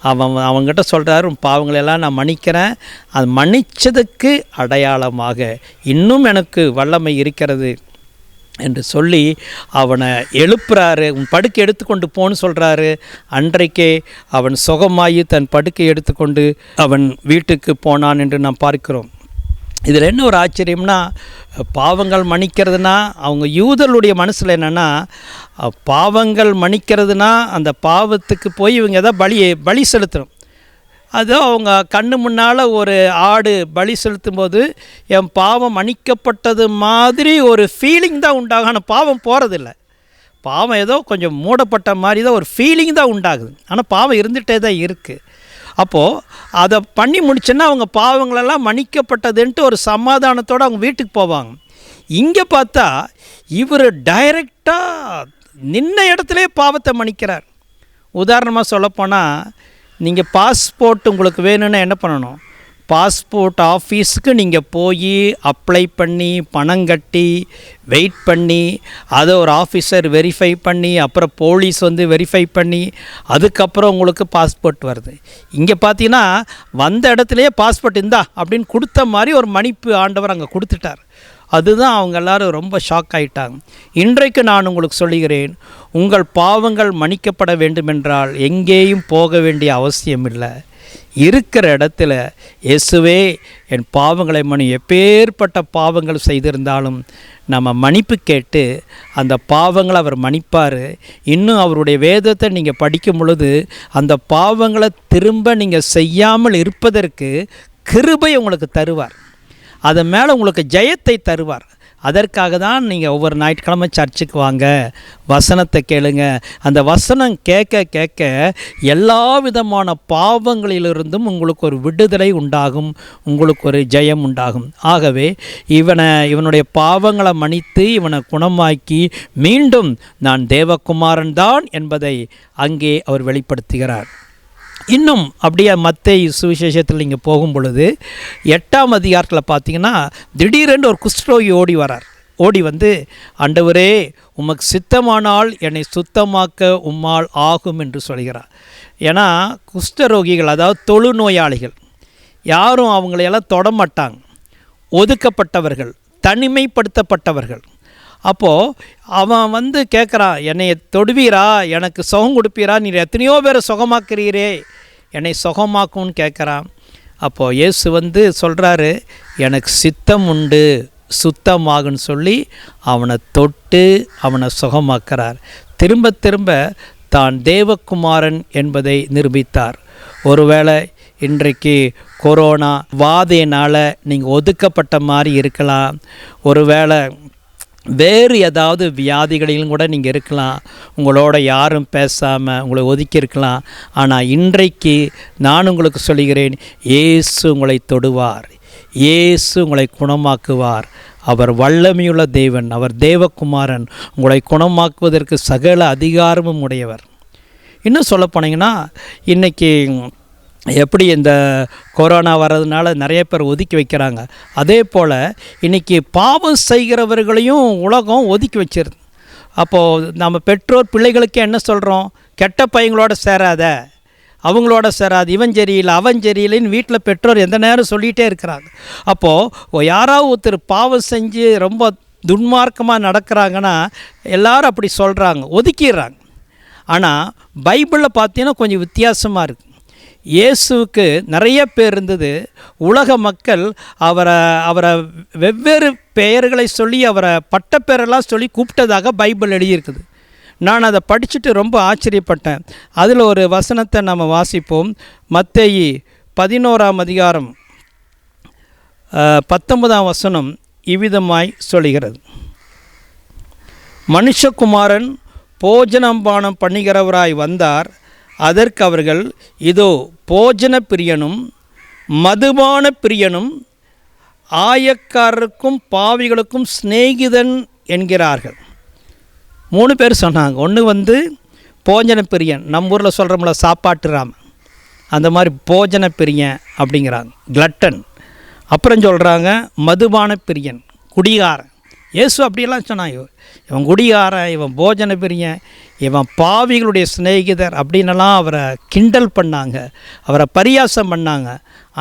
அவங்ககிட்ட சொல்கிறார், பாவங்களெல்லாம் நான் மன்னிக்கிறேன், அது மன்னித்ததுக்கு அடையாளமாக இன்னும் எனக்கு வல்லமை இருக்கிறது என்று சொல்லி அவனை எழுப்புறாரு. உன் படுக்கை எடுத்துக்கொண்டு போன்னு சொல்கிறாரு. அன்றைக்கே அவன் சுகமாகி தன் படுக்கை எடுத்துக்கொண்டு அவன் வீட்டுக்கு போனான் என்று நாம் பார்க்கிறோம். இதில் என்ன ஒரு ஆச்சரியம்னா, பாவங்கள் மன்னிக்கிறதுனா அவங்க யூதர்களுடைய மனசில் என்னென்னா, பாவங்கள் மன்னிக்கிறதுனா அந்த பாவத்துக்கு போய் இவங்க எதாவது பலி செலுத்தணும். அது அவங்க கண்ணு முன்னால் ஒரு ஆடு பலி செலுத்தும்போது என் பாவம் மன்னிக்கப்பட்டது மாதிரி ஒரு ஃபீலிங் தான் உண்டாகும். ஆனால் பாவம் போகிறதில்ல. பாவம் ஏதோ கொஞ்சம் மூடப்பட்ட மாதிரி தான் ஒரு ஃபீலிங் தான் உண்டாகுது. ஆனால் பாவம் இருந்துகிட்டே தான் இருக்குது. அப்போது அதை பண்ணி முடிச்சோன்னா அவங்க பாவங்களெல்லாம் மன்னிக்கப்பட்டதுன்ட்டு ஒரு சமாதானத்தோடு அவங்க வீட்டுக்கு போவாங்க. இங்கே பார்த்தா இவர் டைரெக்டாக நின்ன இடத்துல பாவத்தை மன்னிக்கிறார். உதாரணமாக சொல்லப்போனால், நீங்கள் பாஸ்போர்ட் உங்களுக்கு வேணும்னா என்ன பண்ணணும்? பாஸ்போர்ட் ஆஃபீஸுக்கு நீங்கள் போய் அப்ளை பண்ணி பணம் கட்டி வெயிட் பண்ணி அதை ஒரு ஆஃபீஸர் வெரிஃபை பண்ணி அப்புறம் போலீஸ் வந்து வெரிஃபை பண்ணி அதுக்கப்புறம் உங்களுக்கு பாஸ்போர்ட் வருது. இங்கே பார்த்தீங்கன்னா வந்த இடத்துலையே பாஸ்போர்ட் இந்தா அப்படின்னு கொடுத்த மாதிரி ஒரு மன்னிப்பு ஆண்டவர் அங்கே கொடுத்துட்டார். அதுதான் அவங்க எல்லோரும் ரொம்ப ஷாக் ஆகிட்டாங்க. இன்றைக்கு நான் உங்களுக்கு சொல்லுகிறேன், உங்கள் பாவங்கள் மன்னிக்கப்பட வேண்டுமென்றால் எங்கேயும் போக வேண்டிய அவசியம் இல்லை. இருக்கிற இடத்துல இயேசுவே என் பாவங்களை எப்பேற்பட்ட பாவங்கள் செய்திருந்தாலும் நம்ம மன்னிப்பு கேட்டு அந்த பாவங்களை அவர் மன்னிப்பார். இன்னும் அவருடைய வேதத்தை நீங்கள் படிக்கும் பொழுது அந்த பாவங்களை திரும்ப நீங்கள் செய்யாமல் இருப்பதற்கு கிருபை உங்களுக்கு தருவார். அதன் மேலே உங்களுக்கு ஜெயத்தை தருவார். அதற்காக தான் நீங்கள் ஒவ்வொரு ஞாயிற்றுக்கிழமை சர்ச்சுக்கு வாங்க, வசனத்தை கேளுங்க. அந்த வசனம் கேட்க கேட்க எல்லா விதமான பாவங்களிலிருந்தும் உங்களுக்கு ஒரு விடுதலை உண்டாகும், உங்களுக்கு ஒரு ஜெயம் உண்டாகும். ஆகவே இவனுடைய பாவங்களை மன்னித்து இவனை குணமாக்கி மீண்டும் நான் தேவகுமாரன் தான் என்பதை அங்கே அவர் வெளிப்படுத்துகிறார். இன்னும் அப்படியே மத்தேயு சுவிசேஷத்தில் நீங்கள் போகும் பொழுது 8ஆம் அதிகாரத்தில் பார்த்தீங்கன்னா திடீரென்று ஒரு குஷ்டரோகி ஓடி வந்து ஆண்டவரே உமக்கு சித்தமானால் என்னை சுத்தமாக்க உம்மால் ஆகும் என்று சொல்கிறார். ஏன்னா குஷ்டரோகிகள், அதாவது தொழுநோயாளிகள், யாரும் அவங்களையெல்லாம் தொடமாட்டாங்க, ஒதுக்கப்பட்டவர்கள், தனிமைப்படுத்தப்பட்டவர்கள். அப்போது அவன் வந்து கேட்குறான், என்னை தொடுவீரா, எனக்கு சுகம் கொடுப்பீரா, நீர் எத்தனையோ பேரை சுகமாக்குறீரே, என்னை சுகமாக்கும்னு கேட்குறான். அப்போது இயேசு வந்து சொல்கிறாரு, எனக்கு சித்தம் உண்டு, சுத்தமாகுன்னு சொல்லி அவனை தொட்டு அவனை சுகமாக்குறார். திரும்ப திரும்ப தான் தேவகுமாரன் என்பதை நிரூபித்தார். ஒருவேளை இன்றைக்கு கொரோனா வாதையினால் நீங்கள் ஒதுக்கப்பட்ட மாதிரி இருக்கலாம், ஒருவேளை வேறு ஏதாவது வியாதிகளிலும் கூட நீங்கள் இருக்கலாம், உங்களோட யாரும் பேசாமல் உங்களை ஒதுக்கி இருக்கலாம். ஆனால் இன்றைக்கு நான் உங்களுக்கு சொல்கிறேன், இயேசு உங்களை தொடுவார், இயேசு உங்களை குணமாக்குவார். அவர் வல்லமையுள்ள தேவன், அவர் தேவகுமாரன், உங்களை குணமாக்குவதற்கு சகல அதிகாரமும் உடையவர். இன்னும் சொல்ல போனீங்கன்னா, இன்றைக்கி எப்படி இந்த கொரோனா வர்றதுனால நிறைய பேர் ஒதுக்கி வைக்கிறாங்க, அதே போல் இன்றைக்கி பாவம் செய்கிறவர்களையும் உலகம் ஒதுக்கி வச்சிருது. அப்போது நம்ம பெற்றோர் பிள்ளைகளுக்கு என்ன சொல்கிறோம்? கெட்ட பையங்களோட சேராத, அவங்களோட சேராது, இவன் சரியில்லை அவன் சரியில்லைன்னு வீட்டில் பெற்றோர் எந்த நேரம் சொல்லிகிட்டே இருக்கிறாங்க. அப்போது யாராவது ஒருத்தர் பாவம் செஞ்சு ரொம்ப துன்மார்க்கமாக நடக்கிறாங்கன்னா எல்லாரும் அப்படி சொல்கிறாங்க, ஒதுக்கிடுறாங்க. ஆனால் பைபிளில் பார்த்தீங்கன்னா கொஞ்சம் வித்தியாசமாக இருக்குது. இயேசுவுக்கு நிறைய பேர் இருந்தது. உலக மக்கள் அவரை வெவ்வேறு பெயர்களை சொல்லி அவரை பட்டப்பேரெல்லாம் சொல்லி கூப்பிட்டதாக பைபிள் எழுதியிருக்குது. நான் அதை படிச்சுட்டு ரொம்ப ஆச்சரியப்பட்டேன். அதில் ஒரு வசனத்தை நம்ம வாசிப்போம். மத்தேயு 11ஆம் அதிகாரம் 19ஆம் வசனம் இவ்விதமாய் சொல்கிறது, மனுஷகுமாரன் போஜனம் பானம் பண்ணுகிறவராய் வந்தார். அதற்கு அவர்கள், இதோ போஜன பிரியனும் மதுபான பிரியனும் ஆயக்காரருக்கும் பாவிகளுக்கும் சிநேகிதன் என்கிறார்கள். 3 பேர் சொன்னாங்க. ஒன்று போஜன பிரியன், நம்ம ஊரில் சொல்கிறோம்ல சாப்பாட்டுறாம, அந்த மாதிரி போஜன பிரியன் அப்படிங்கிறாங்க, கிளட்டன். அப்புறம் சொல்கிறாங்க மதுபான பிரியன், குடிகாரன். இயேசு அப்படியெல்லாம் சொன்னாங்க, இவன் குடிகாரன், இவன் போஜன பிரியன், இவன் பாவிகளுடைய சிநேகிதர் அப்படின்னலாம் அவரை கிண்டல் பண்ணாங்க, அவரை பரியாசம் பண்ணாங்க.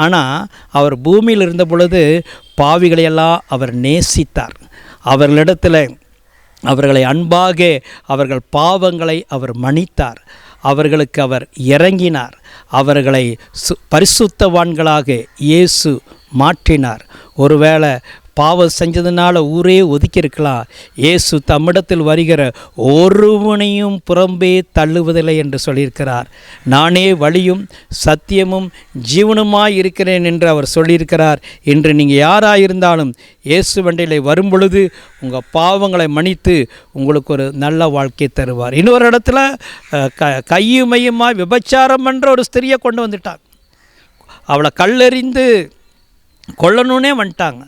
ஆனால் அவர் பூமியில் இருந்த பொழுது பாவிகளையெல்லாம் அவர் நேசித்தார். அவர்களிடத்தில் அவர்களை அன்பாக அவர்கள் பாவங்களை அவர் மன்னித்தார். அவர்களுக்கு அவர் இறங்கினார். அவர்களை பரிசுத்தவான்களாக இயேசு மாற்றினார். ஒருவேளை பாவம் செஞ்சதுனால ஊரே ஒதுக்கியிருக்கலாம். இயேசு தம்மிடத்தில் வருகிற ஒருவனையும் புறம்பே தள்ளுவதில்லை என்று சொல்லியிருக்கிறார். நானே வழியும் சத்தியமும் ஜீவனுமாய் இருக்கிறேன் என்று அவர் சொல்லியிருக்கிறார். இன்று நீங்கள் யாராயிருந்தாலும் இயேசு வண்டியில் வரும்பொழுது உங்கள் பாவங்களை மன்னித்து உங்களுக்கு ஒரு நல்ல வாழ்க்கையை தருவார். இன்னொரு இடத்துல கையுமையுமாய் விபச்சாரம் என்ற ஒரு ஸ்திரியை கொண்டு வந்துட்டாங்க. அவளை கல்லெறிந்து கொல்லணுன்னே வந்துட்டாங்க.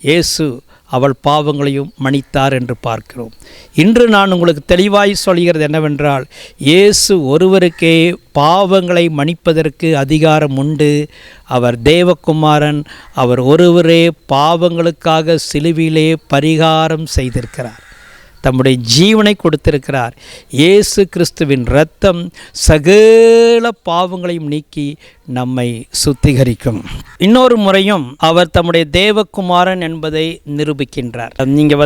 இயேசு அவள் பாவங்களையும் மன்னித்தார் என்று பார்க்கிறோம். இன்று நான் உங்களுக்கு தெளிவாய் சொல்கிறது என்னவென்றால், இயேசு ஒருவருக்கே பாவங்களை மன்னிப்பதற்கு அதிகாரம் உண்டு. அவர் தேவகுமாரன். அவர் ஒருவரே பாவங்களுக்காக சிலுவையிலே பரிகாரம் செய்திருக்கிறார், தம்முடைய ஜீவனை கொடுத்திருக்கிறார். இயேசு கிறிஸ்துவின் இரத்தம் சகல பாவங்களையும் நீக்கி நம்மை சுத்திகரிக்கும். இன்னொரு முறையும் அவர் தம்முடைய தேவகுமாரன் என்பதை நிரூபிக்கின்றார். நீங்கள்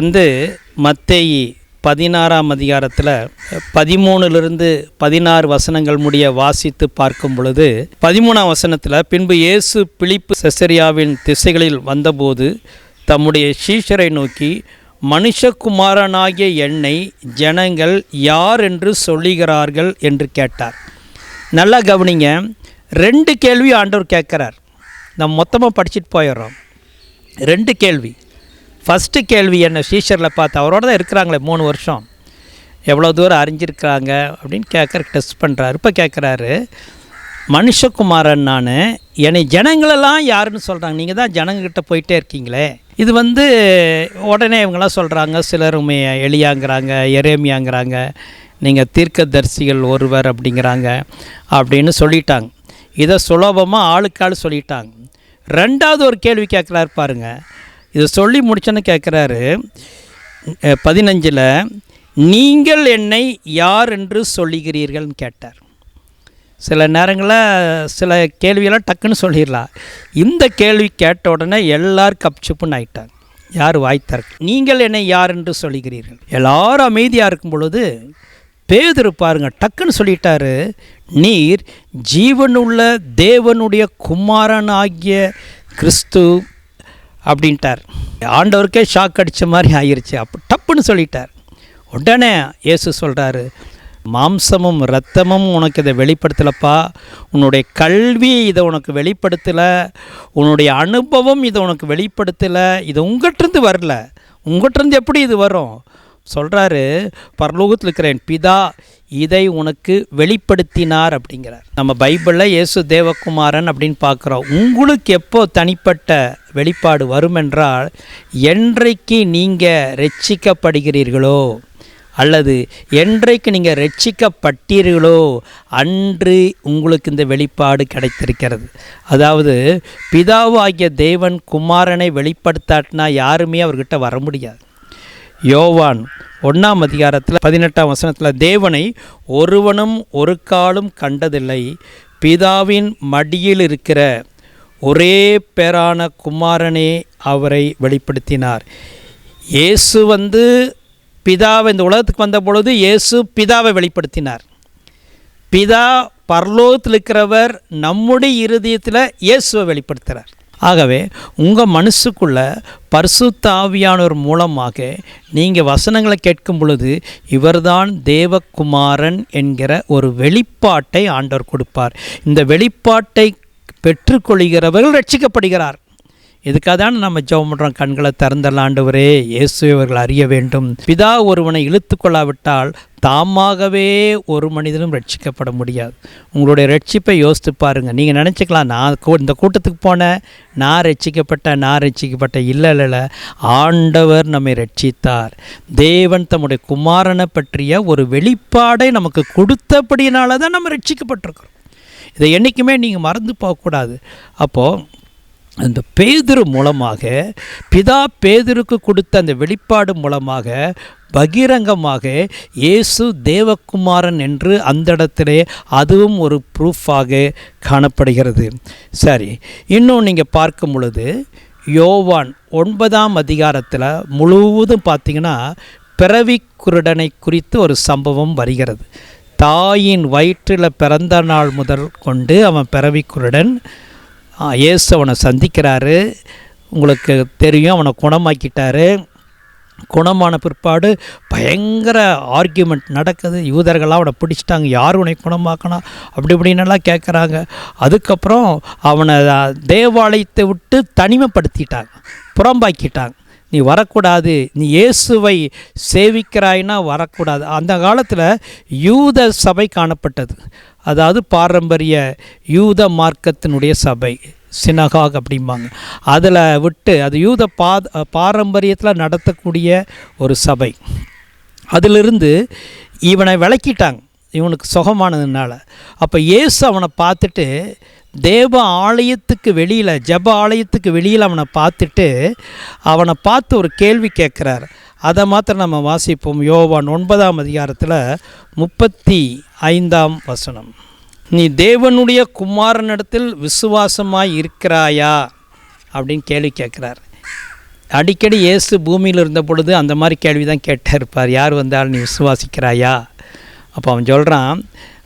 மத்தேயு 16ஆம் அதிகாரத்தில் 13லிருந்து 16 வசனங்கள் முடிய வாசித்து பார்க்கும் பொழுது 13ஆம் வசனத்தில், பின்பு இயேசு பிலிப்பு செசரியாவின் திசைகளில் வந்தபோது தம்முடைய சீஷரை நோக்கி, மனுஷகுமாரனாகிய என்னை ஜனங்கள் யார் என்று சொல்லுகிறார்கள் என்று கேட்டார். நல்லா கவனிங்க, 2 கேள்வி ஆண்டவர் கேட்குறார். நம்ம மொத்தமாக படிச்சுட்டு போயிடுறோம். 2 கேள்வி. ஃபஸ்ட்டு கேள்வி என்ன, சீஷரில் பார்த்து அவரோட தான் இருக்கிறாங்களே 3 வருஷம், எவ்வளோ தூரம் அறிஞ்சிருக்கிறாங்க அப்படின்னு டெஸ்ட் பண்ணுறாரு. இப்போ கேட்குறாரு, மனுஷகுமாரன் நான், என்னை ஜனங்களெல்லாம் யாருன்னு சொல்கிறாங்க, நீங்கள் தான் ஜனங்கக்கிட்ட போயிட்டே இருக்கீங்களே. இது உடனே இவங்களாம் சொல்கிறாங்க, சிலருமே எலியாங்கிறாங்க, எரேமியாங்கிறாங்க, நீங்கள் தீர்க்கதரிசிகள் ஒருவர் அப்படிங்கிறாங்க அப்படின்னு சொல்லிட்டாங்க. இதை சுலபமாக ஆளுக்காள் சொல்லிட்டாங்க. 2வது ஒரு கேள்வி கேட்குறாரு பாருங்க. இதை சொல்லி முடிச்சோன்னு கேட்குறாரு 15ல், நீங்கள் என்னை யார் என்று சொல்லுகிறீர்கள்னு கேட்டார். சில நேரங்களில் சில கேள்வியெல்லாம் டக்குன்னு சொல்லிடலாம். இந்த கேள்வி கேட்ட உடனே எல்லாரும் கப்சுப்புன்னு ஆயிட்டாங்க. யார் வாய் திறக்க, நீங்கள் என்னை யார் என்று சொல்லுகிறீர்கள். எல்லாரும் அமைதியாக இருக்கும் பொழுது பேதுரு பாருங்க டக்குன்னு சொல்லிட்டாரு, நீர் ஜீவனுள்ள தேவனுடைய குமாரனாகிய கிறிஸ்து அப்படின்ட்டார். ஆண்டவருக்கே ஷாக் அடித்த மாதிரி ஆயிடுச்சு. அப்போ டப்புன்னு சொல்லிட்டார். உடனே இயேசு சொல்கிறாரு, மாம்சமும் இரத்தமும் உனக்கு இதை வெளிப்படுத்தலப்பா, உன்னுடைய கல்வி இதை உனக்கு வெளிப்படுத்தலை, உன்னுடைய அனுபவம் இதை உனக்கு வெளிப்படுத்தலை, இது உங்கள்கிட்டருந்து வரல, உங்கள்கிட்டருந்து எப்படி இது வரும் சொல்கிறாரு. பரலோகத்தில் இருக்கிறேன் பிதா இதை உனக்கு வெளிப்படுத்தினார் அப்படிங்கிறார். நம்ம பைபிளில் இயேசு தேவகுமாரன் அப்படின்னு பார்க்குறோம். உங்களுக்கு எப்போ தனிப்பட்ட வெளிப்பாடு வரும் என்றால், என்றைக்கு நீங்கள் ரட்சிக்கப்படுகிறீர்களோ அல்லது என்றைக்கு நீங்கள் ரட்சிக்கப்பட்டீர்களோ அன்று உங்களுக்கு இந்த வெளிப்பாடு கிடைத்திருக்கிறது. அதாவது பிதாவாகிய தேவன் குமாரனை வெளிப்படுத்தாட்டினா யாருமே அவர்கிட்ட வர முடியாது. யோவான் 1ஆம் அதிகாரத்தில் 18ஆம் வசனத்தில், தேவனை ஒருவனும் ஒரு காலும் கண்டதில்லை, பிதாவின் மடியில் இருக்கிற ஒரே பேரான குமாரனே அவரை வெளிப்படுத்தினார். இயேசு பிதாவை இந்த உலகத்துக்கு வந்த பொழுது இயேசு பிதாவை வெளிப்படுத்தினார். பிதா பரலோகத்தில் இருக்கிறவர் நம்முடைய இருதயத்தில் இயேசுவை வெளிப்படுத்துகிறார். ஆகவே உங்கள் மனசுக்குள்ள பரிசுத்த ஆவியானவர் மூலமாக நீங்கள் வசனங்களை கேட்கும் பொழுது இவர்தான் தேவகுமாரன் என்கிற ஒரு வெளிப்பாட்டை ஆண்டவர் கொடுப்பார். இந்த வெளிப்பாட்டை பெற்றுக்கொள்கிறவர்கள் ரட்சிக்கப்படுகிறார். இதுக்காக தான் நம்ம ஜெபம் பண்ணுறோம். கண்களை திறந்தரலாம் ஆண்டவரே, இயேசுவை அவர்கள் அறிய வேண்டும். பிதா ஒருவனை இழுத்து கொள்ளாவிட்டால் தாமாகவே ஒரு மனிதனும் ரட்சிக்கப்பட முடியாது. உங்களுடைய ரட்சிப்பை யோசித்து பாருங்கள். நீங்கள் நினச்சிக்கலாம், நான் இந்த கூட்டத்துக்கு போனேன், நான் ரட்சிக்கப்பட்டேன். இல்லை, ஆண்டவர் நம்மை ரட்சித்தார். தேவன் தம்முடைய குமாரனை பற்றிய ஒரு வெளிப்பாடை நமக்கு கொடுத்தபடியினால தான் நம்ம ரட்சிக்கப்பட்டிருக்கிறோம். இதை என்றைக்குமே நீங்கள் மறந்து போகக்கூடாது. அப்போது அந்த பேதுரு மூலமாக, பிதா பேதுருக்கு கொடுத்த அந்த வெளிப்பாடு மூலமாக பகிரங்கமாக இயேசு தேவகுமாரன் என்று அந்த இடத்திலே அதுவும் ஒரு ப்ரூஃபாக காணப்படுகிறது. சரி, இன்னும் நீங்கள் பார்க்கும் பொழுது யோவான் 9ஆம் அதிகாரத்தில் முழுவதும் பார்த்திங்கன்னா பிறவி குருடனை குறித்து ஒரு சம்பவம் வருகிறது. தாயின் வயிற்றில் பிறந்த நாள் முதல் கொண்டு அவன் பிறவி குருடன். இயேசு அவனை சந்திக்கிறாரு. உங்களுக்கு தெரியும், அவனை குணமாக்கிட்டாரு. குணமான பிற்பாடு பயங்கர ஆர்கியூமெண்ட் நடக்குது. யூதர்கள்லாம் அவனை பிடிச்சிட்டாங்க, யார் உன்னை குணமாக்கணும் அப்படி இப்படின்னெல்லாம் கேட்குறாங்க. அதுக்கப்புறம் அவனை தேவாலயத்தை விட்டு தனிமைப்படுத்திட்டாங்க, புறம்பாக்கிட்டாங்க. நீ வரக்கூடாது, நீ இயேசுவை சேவிக்கிறாய்னா வரக்கூடாது. அந்த காலத்தில் யூத சபை காணப்பட்டது. அதாவது பாரம்பரிய யூத மார்க்கத்தினுடைய சபை, சினகாக் அப்படிம்பாங்க. அதில் விட்டு அது யூத பாரம்பரியத்தில் நடத்தக்கூடிய ஒரு சபை. அதிலிருந்து இவனை விளக்கிட்டாங்க, இவனுக்கு சுகமானதுனால. அப்போ இயேசு அவனை பார்த்துட்டு தேவ ஆலயத்துக்கு வெளியில், ஜெப ஆலயத்துக்கு வெளியில் அவனை பார்த்து ஒரு கேள்வி கேட்குறார். அதை மாத்திரம் நம்ம வாசிப்போம். யோவான் 9ஆம் அதிகாரத்தில் 35ஆம் வசனம். நீ தேவனுடைய குமாரனிடத்தில் விசுவாசமாய் இருக்கிறாயா அப்படின்னு கேள்வி கேட்குறார். அடிக்கடி இயேசு பூமியில் இருந்த பொழுது அந்த மாதிரி கேள்வி தான் கேட்டிருப்பார். யார் வந்தாலும் நீ விசுவாசிக்கிறாயா? அப்போ அவன் சொல்கிறான்,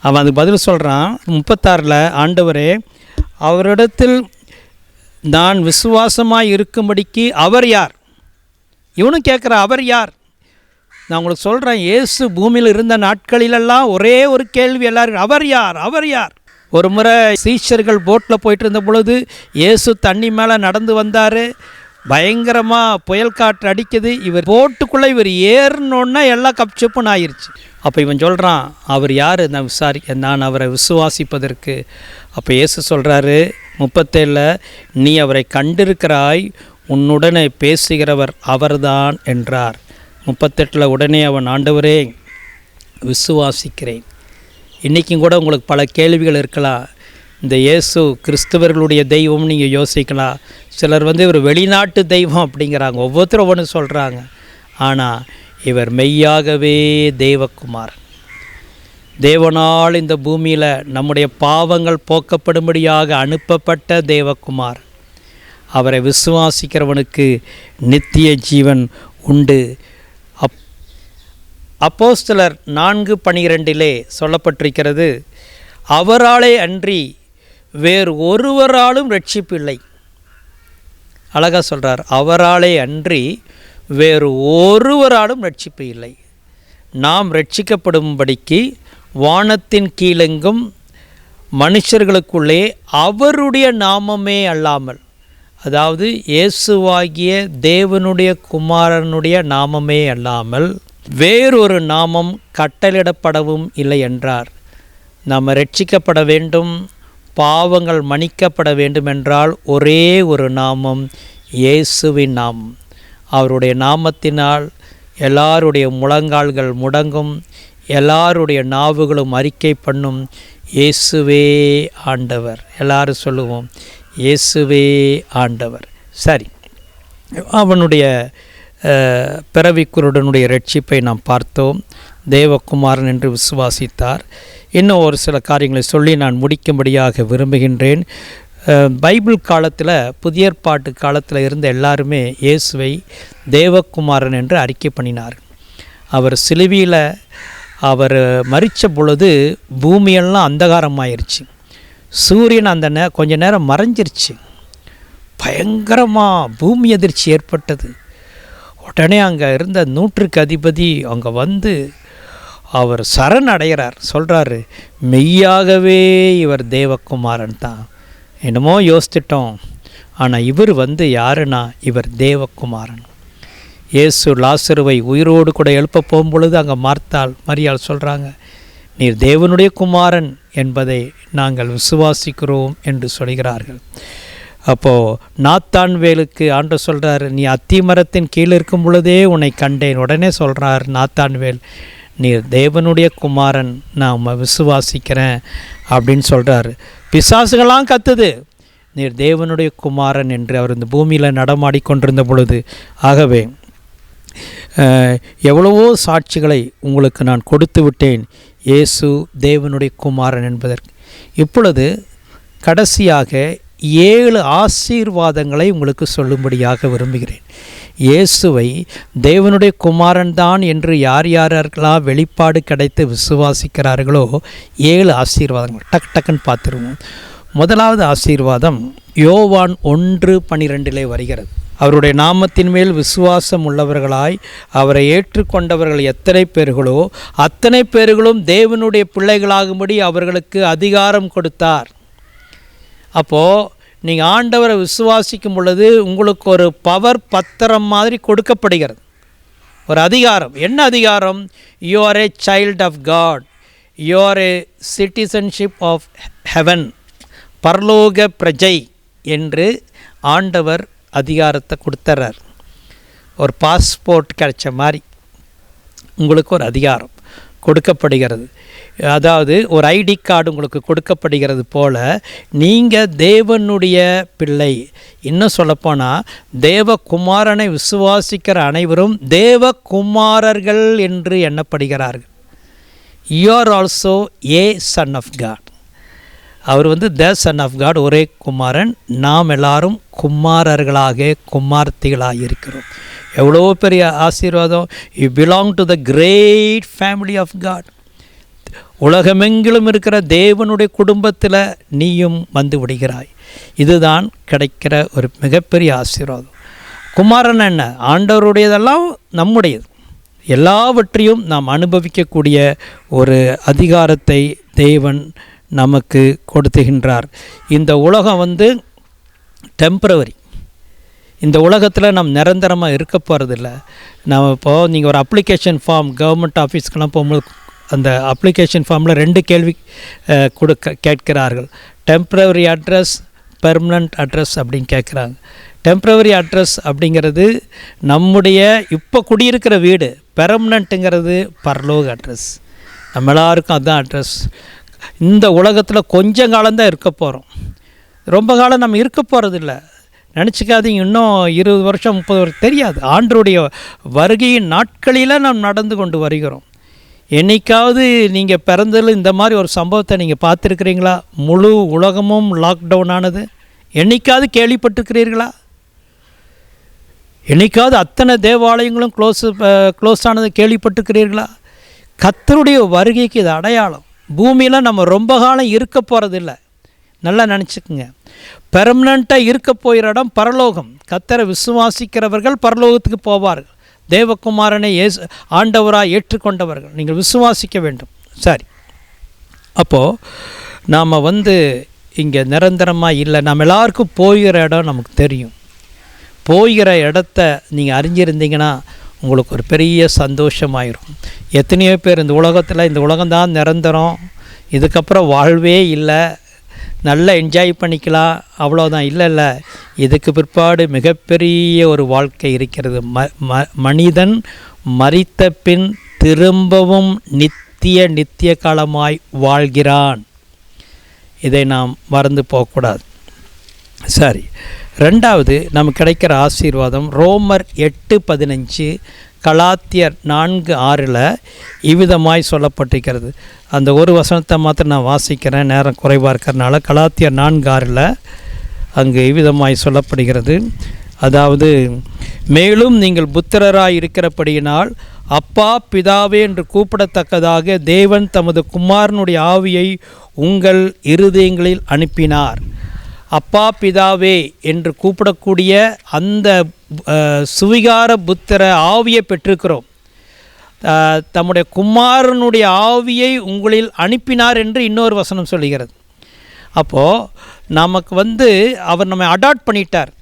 அவன் அதுக்கு பதில் சொல்கிறான் 36. ஆண்டவரே, அவரிடத்தில் நான் விசுவாசமாக இருக்கும்படிக்கு அவர் யார்? இவனும் கேட்குற, அவர் யார்? நான் உங்களுக்கு சொல்கிறேன், இயேசு பூமியில் இருந்த நாட்களிலெல்லாம் ஒரே ஒரு கேள்வி எல்லாரும், அவர் யார், அவர் யார்? ஒரு முறை சீஷர்கள் போட்டில் போயிட்டு இருந்த பொழுது இயேசு தண்ணி மேலே நடந்து வந்தார். பயங்கரமாக புயல் காற்று அடிக்குது. இவர் போட்டுக்குள்ளே இவர் ஏறினோன்னா எல்லாம் கப்சப்புன்னு ஆயிடுச்சு. அப்போ இவன் சொல்கிறான், அவர் யார்? நான் அவரை விசுவாசிப்பதற்கு. அப்போ இயேசு சொல்கிறாரு 37, நீ அவரை கண்டிருக்கிறாய், உன்னுடனே பேசுகிறவர் அவர்தான் என்றார். 38 உடனே அவன், ஆண்டவரே விசுவாசிக்கிறேன். இன்றைக்கும் கூட உங்களுக்கு பல கேள்விகள் இருக்கலாம். இந்த இயேசு கிறிஸ்தவர்களுடைய தெய்வம் நீங்கள் யோசிக்கலாம். சிலர் ஒரு வெளிநாட்டு தெய்வம் அப்படிங்கிறாங்க, ஒவ்வொருத்தரும் ஒவ்வொன்று சொல்கிறாங்க. ஆனால் இவர் மெய்யாகவே தேவகுமார், தேவனால் இந்த பூமியில் நம்முடைய பாவங்கள் போக்கப்படும்படியாக அனுப்பப்பட்ட தேவகுமார். அவரை விசுவாசிக்கிறவனுக்கு நித்திய ஜீவன் உண்டு. அப்போஸ்தலர் 4:12 சொல்லப்பட்டிருக்கிறது, அவராலே அன்றி வேறு ஒருவராலும் ரட்சிப்பில்லை. அழகாக சொல்கிறார், அவராலே அன்றி வேறு ஒருவராலும் ரட்சிப்பு இல்லை. நாம் ரட்சிக்கப்படும்படிக்கு வானத்தின் கீழெங்கும் மனுஷர்களுக்குள்ளே அவருடைய நாமமே அல்லாமல், அதாவது இயேசுவாகிய தேவனுடைய குமாரனுடைய நாமமே அல்லாமல் வேறொரு நாமம் கட்டளிடப்படவும் இல்லை என்றார். நாம் ரட்சிக்கப்பட வேண்டும், பாவங்கள் மன்னிக்கப்பட வேண்டுமென்றால் ஒரே ஒரு நாமம், இயேசுவின் நாமம். அவருடைய நாமத்தினால் எல்லாருடைய முழங்கால்கள் முடங்கும், எல்லாருடைய நாவுகளும் அறிக்கை பண்ணும், இயேசுவே ஆண்டவர். எல்லாரும் சொல்லுவோம், இயேசுவே ஆண்டவர். சரி, அவனுடைய பிறவிக்குருடனுடைய ரட்சிப்பை நாம் பார்த்தோம். தேவகுமாரன் என்று விசுவாசித்தார். இன்னும் ஒரு சில காரியங்களை சொல்லி நான் முடிக்கும்படியாக விரும்புகின்றேன். பைபிள் காலத்தில், புதிய ஏற்பாட்டு காலத்தில் இருந்த எல்லாருமே இயேசுவை தேவகுமாரன் என்று அறிக்கை பண்ணினார். அவர் சிலுவையில் அவர் மரித்த பொழுது பூமியெல்லாம் அந்தகாரமாயிருச்சு. சூரியன் அந்த கொஞ்ச நேரம் மறைஞ்சிருச்சு. பயங்கரமாக பூமி அதிர்ச்சி ஏற்பட்டது. உடனே அங்கே இருந்த 100க்கு அதிபதி அங்கே அவர் சரண் அடைகிறார். சொல்கிறாரு, மெய்யாகவே இவர் தேவகுமாரன் தான். என்னமோ யோசிச்சிட்டோம். ஆனால் இவர் யாருன்னா இவர் தேவகுமாரன். இயேசு லாசருவை உயிரோடு கூட எழுப்ப போகும்பொழுது அங்கே மரியாள் சொல்கிறாங்க, நீர் தேவனுடைய குமாரன் என்பதை நாங்கள் விசுவாசிக்கிறோம் என்று சொல்கிறார்கள். அப்போது நாத்தான்வேலுக்கு ஆண்டவர் சொல்கிறார், நீ அத்திமரத்தின் கீழே இருக்கும் பொழுதே உன்னை கண்டேன். உடனே சொல்கிறார் நாத்தான்வேல், நீர் தேவனுடைய குமாரன், நான் விசுவாசிக்கிறேன் அப்படின்னு சொல்கிறாரு. பிசாசுகளாம் கத்துது, நீர் தேவனுடைய குமாரன் என்று அவர் இந்த பூமியில் நடமாடி கொண்டிருந்த பொழுது. ஆகவே எவ்வளவோ சாட்சிகளை உங்களுக்கு நான் கொடுத்து விட்டேன் இயேசு தேவனுடைய குமாரன் என்பதற்கு. இப்பொழுது கடைசியாக 7 ஆசீர்வாதங்களை உங்களுக்கு சொல்லும்படியாக விரும்புகிறேன். இயேசுவை தேவனுடைய குமாரன் தான் என்று யாரெல்லாம் வெளிப்பாடு கிடைத்து விசுவாசிக்கிறார்களோ 7 ஆசீர்வாதங்கள் டக்குன்னு பார்த்துருவோம். முதலாவது ஆசீர்வாதம் யோவான் 1:12 வருகிறது. அவருடைய நாமத்தின் மேல் விசுவாசம் உள்ளவர்களாய் அவரை ஏற்றுக்கொண்டவர்கள் எத்தனை பேர்களோ அத்தனை பேர்களும் தேவனுடைய பிள்ளைகளாகும்படி அவர்களுக்கு அதிகாரம் கொடுத்தார். அப்போது நீங்கள் ஆண்டவரை விசுவாசிக்கும் பொழுது உங்களுக்கு ஒரு பவர் பத்திரம் மாதிரி கொடுக்கப்படுகிறது, ஒரு அதிகாரம். என்ன அதிகாரம்? You are a child of God, you are a citizenship of heaven, பரலோக பிரஜை என்று ஆண்டவர் அதிகாரத்தை கொடுத்துறார். ஒரு பாஸ்போர்ட் கிடைச்ச மாதிரி உங்களுக்கு ஒரு அதிகாரம் கொடுக்கப்படுகிறது. அதாவது ஒரு ஐடி கார்டு உங்களுக்கு கொடுக்கப்படுகிறது போல் நீங்கள் தேவனுடைய பிள்ளை. இன்னும் சொல்லப்போனால் தேவகுமாரனை விசுவாசிக்கிற அனைவரும் தேவகுமாரர்கள் என்று எண்ணப்படுகிறார்கள். You are also a son of God. அவர் த சன் ஆஃப் காட், ஒரே குமாரன். நாம் எல்லாரும் குமாரர்களாக குமார்த்திகளாக இருக்கிறோம். எவ்வளோ பெரிய ஆசீர்வாதம்! You belong to the great family of God. உலகமெங்கிலும் இருக்கிற தேவனுடைய குடும்பத்தில் நீயும் வந்து விடுகிறாய். இதுதான் கிடைக்கிற ஒரு மிகப்பெரிய ஆசீர்வாதம். குமாரன் என்ன? ஆண்டவருடையதெல்லாம் நம்முடையது. எல்லாவற்றையும் நாம் அனுபவிக்கக்கூடிய ஒரு அதிகாரத்தை தேவன் நமக்கு கொடுத்துகின்றார். இந்த உலகம் டெம்பரவரி. இந்த உலகத்தில் நம்ம நிரந்தரமாக இருக்க போகிறதில்ல. நம்ம இப்போது நீங்கள் ஒரு அப்ளிகேஷன் ஃபார்ம் கவர்மெண்ட் ஆஃபீஸ்க்கெலாம் போகும்போது அந்த அப்ளிகேஷன் ஃபார்மில் 2 கேள்வி கேட்கிறார்கள். டெம்பரவரி அட்ரஸ், பெர்மனண்ட் அட்ரஸ் அப்படின்னு கேட்குறாங்க. டெம்பரவரி அட்ரஸ் அப்படிங்கிறது நம்முடைய இப்போ குடியிருக்கிற வீடு. பெர்மனண்ட்டுங்கிறது பரலோக அட்ரஸ். நம்ம எல்லாருக்கும் அதுதான் அட்ரஸ். இந்த உலகத்தில் கொஞ்சம் காலம்தான் இருக்க போகிறோம், ரொம்ப காலம் நம்ம இருக்க போகிறதில்ல. நினச்சிக்காதீங்க, இன்னும் 20 வருஷம் 30 வருஷம் தெரியாது. ஆண்டருடைய வருகையின் நாட்களில் நாம் நடந்து கொண்டு வருகிறோம். என்றைக்காவது நீங்கள் பிறந்ததில் இந்த மாதிரி ஒரு சம்பவத்தை நீங்கள் பார்த்துருக்கிறீங்களா? முழு உலகமும் லாக்டவுன் ஆனது என்றைக்காவது கேள்விப்பட்டிருக்கிறீர்களா? என்றைக்காவது அத்தனை தேவாலயங்களும் க்ளோஸ் ஆனது கேள்விப்பட்டிருக்கிறீர்களா? கர்த்தருடைய வருகைக்கு இது அடையாளம். பூமியில் நம்ம ரொம்ப காலம் இருக்க போகிறதில்ல, நல்லா நினச்சிக்கோங்க. பெர்மனண்ட்டாக இருக்க போகிற இடம் பரலோகம். கர்த்தரை விசுவாசிக்கிறவர்கள் பரலோகத்துக்கு போவார்கள். தேவகுமாரனை ஆண்டவராக ஏற்றுக்கொண்டவர்கள் நீங்கள் விசுவாசிக்க வேண்டும். சரி, அப்போது நாம் இங்கே நிரந்தரமாக இல்லை. நம்ம எல்லாருக்கும் போகிற இடம் நமக்கு தெரியும். போகிற இடத்த நீங்கள் அறிஞ்சிருந்தீங்கன்னா உங்களுக்கு ஒரு பெரிய சந்தோஷமாயிரும். எத்தனையோ பேர் இந்த உலகம்தான் நிரந்தரம், இதுக்கப்புறம் வாழ்வே இல்லை, நல்லா என்ஜாய் பண்ணிக்கலாம், அவ்வளோதான். இல்லை, இதுக்கு பிற்பாடு மிகப்பெரிய ஒரு வாழ்க்கை இருக்கிறது. மனிதன் மரித்த பின் திரும்பவும் நித்திய காலமாய் வாழ்கிறான். இதை நாம் மறந்து போகக்கூடாது. சரி, ரெண்டாவது நமக்கு கிடைக்கிற ஆசீர்வாதம் ரோமர் 8:15, கலாத்தியர் 4:6 இவ்விதமாய் சொல்லப்பட்டிருக்கிறது. அந்த ஒரு வசனத்தை மாத்திரம் நான் வாசிக்கிறேன், நேரம் குறைவாக இருக்கிறதுனால. கலாத்தியர் 4:6 அங்கு இவ்விதமாய் சொல்லப்படுகிறது. அதாவது, மேலும் நீங்கள் புத்திரராய் இருக்கிறபடியினால் அப்பா பிதாவே என்று கூப்பிடத்தக்கதாக தேவன் தமது குமாரனுடைய ஆவியை உங்கள் இருதயங்களில் அனுப்பினார். அப்பா பிதாவே என்று கூப்பிடக்கூடிய அந்த சுவிகார புத்திர ஆவியை பெற்றிருக்கிறோம். தம்முடைய குமாரனுடைய ஆவியை உங்களில் அனுப்பினார் என்று இன்னொரு வசனம் சொல்லுகிறது. அப்போது நமக்கு அவர் நம்மை அடாப்ட் பண்ணிட்டார்.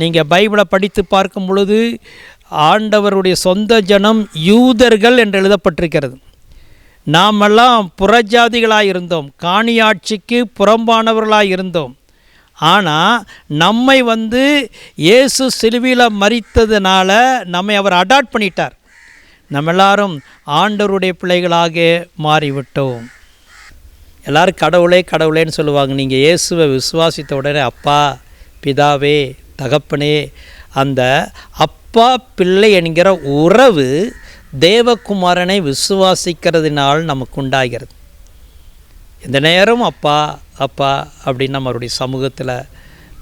நீங்கள் பைபிளை படித்து பார்க்கும் பொழுது ஆண்டவருடைய சொந்த ஜனம் யூதர்கள் என்று எழுதப்பட்டிருக்கிறது. நாமெல்லாம் புறஜாதிகளாக இருந்தோம், காணியாட்சிக்கு புறம்பானவர்களாக இருந்தோம். ஆனால் நம்மை இயேசு சிலுவையில் மரித்ததுனால நம்மை அவர் அடாப்ட் பண்ணிட்டார். நம்ம எல்லாரும் ஆண்டவருடைய பிள்ளைகளாக மாறிவிட்டோம். எல்லோரும் கடவுளே கடவுளேன்னு சொல்லுவாங்க. நீங்கள் இயேசுவை விசுவாசித்த உடனே அப்பா, பிதாவே, தகப்பனே, அந்த அப்பா பிள்ளை என்கிற உறவு தேவகுமாரனை விசுவாசிக்கிறதுனால் நமக்கு உண்டாகிறது. இந்த நேரம் அப்பா அப்பா அப்படின்னு நம்ம அவருடைய சமூகத்தில்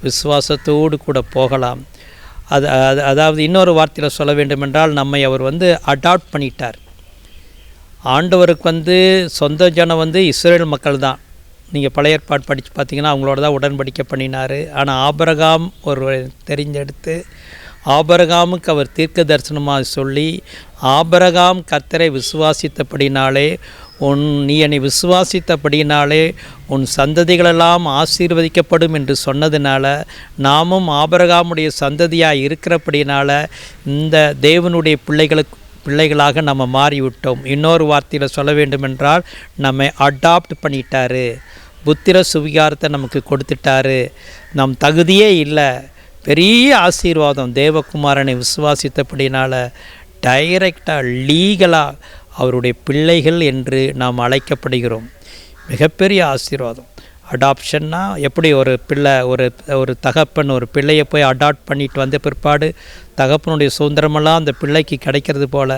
விசுவாசத்தோடு கூட போகலாம். அதாவது இன்னொரு வார்த்தையில் சொல்ல வேண்டுமென்றால் நம்மை அவர் அடாப்ட் பண்ணிட்டார். ஆண்டவருக்கு சொந்த ஜனம் இஸ்ரேல் மக்கள் தான். நீங்கள் பழைய ஏற்பாடு படித்து பார்த்தீங்கன்னா அவங்களோட தான் உடன்படிக்கை பண்ணினார். ஆனால் ஆபிரகாம் ஒரு தெரிஞ்செடுத்து ஆபிரகாமுக்கு அவர் தீர்க்க தரிசனமாக சொல்லி, ஆபிரகாம் கர்த்தரை விசுவாசித்தபடினாலே நீ என்னை விசுவாசித்தபடினாலே உன் சந்ததிகளெல்லாம் ஆசீர்வதிக்கப்படும் என்று சொன்னதுனால நாமும் ஆபிரகாமுடைய சந்ததியாக இருக்கிறபடினால இந்த தேவனுடைய பிள்ளைகளாக நம்ம மாறிவிட்டோம். இன்னொரு வார்த்தையில் சொல்ல வேண்டுமென்றால் நம்மை அடாப்ட் பண்ணிட்டார். புத்திர சுவிகாரத்தை நமக்கு கொடுத்துட்டாரு. நம் தகுதியே இல்லை, பெரிய ஆசீர்வாதம். தேவகுமாரனை விசுவாசித்தபடினால டைரெக்டாக லீகலாக அவருடைய பிள்ளைகள் என்று நாம் அழைக்கப்படுகிறோம். மிகப்பெரிய ஆசீர்வாதம். அடாப்ஷன்னா எப்படி ஒரு பிள்ளை ஒரு தகப்பன் ஒரு பிள்ளையை போய் அடாப்ட் பண்ணிட்டு வந்த பிற்பாடு தகப்பனுடைய சுதந்திரமெல்லாம் அந்த பிள்ளைக்கு கிடைக்கிறது போல்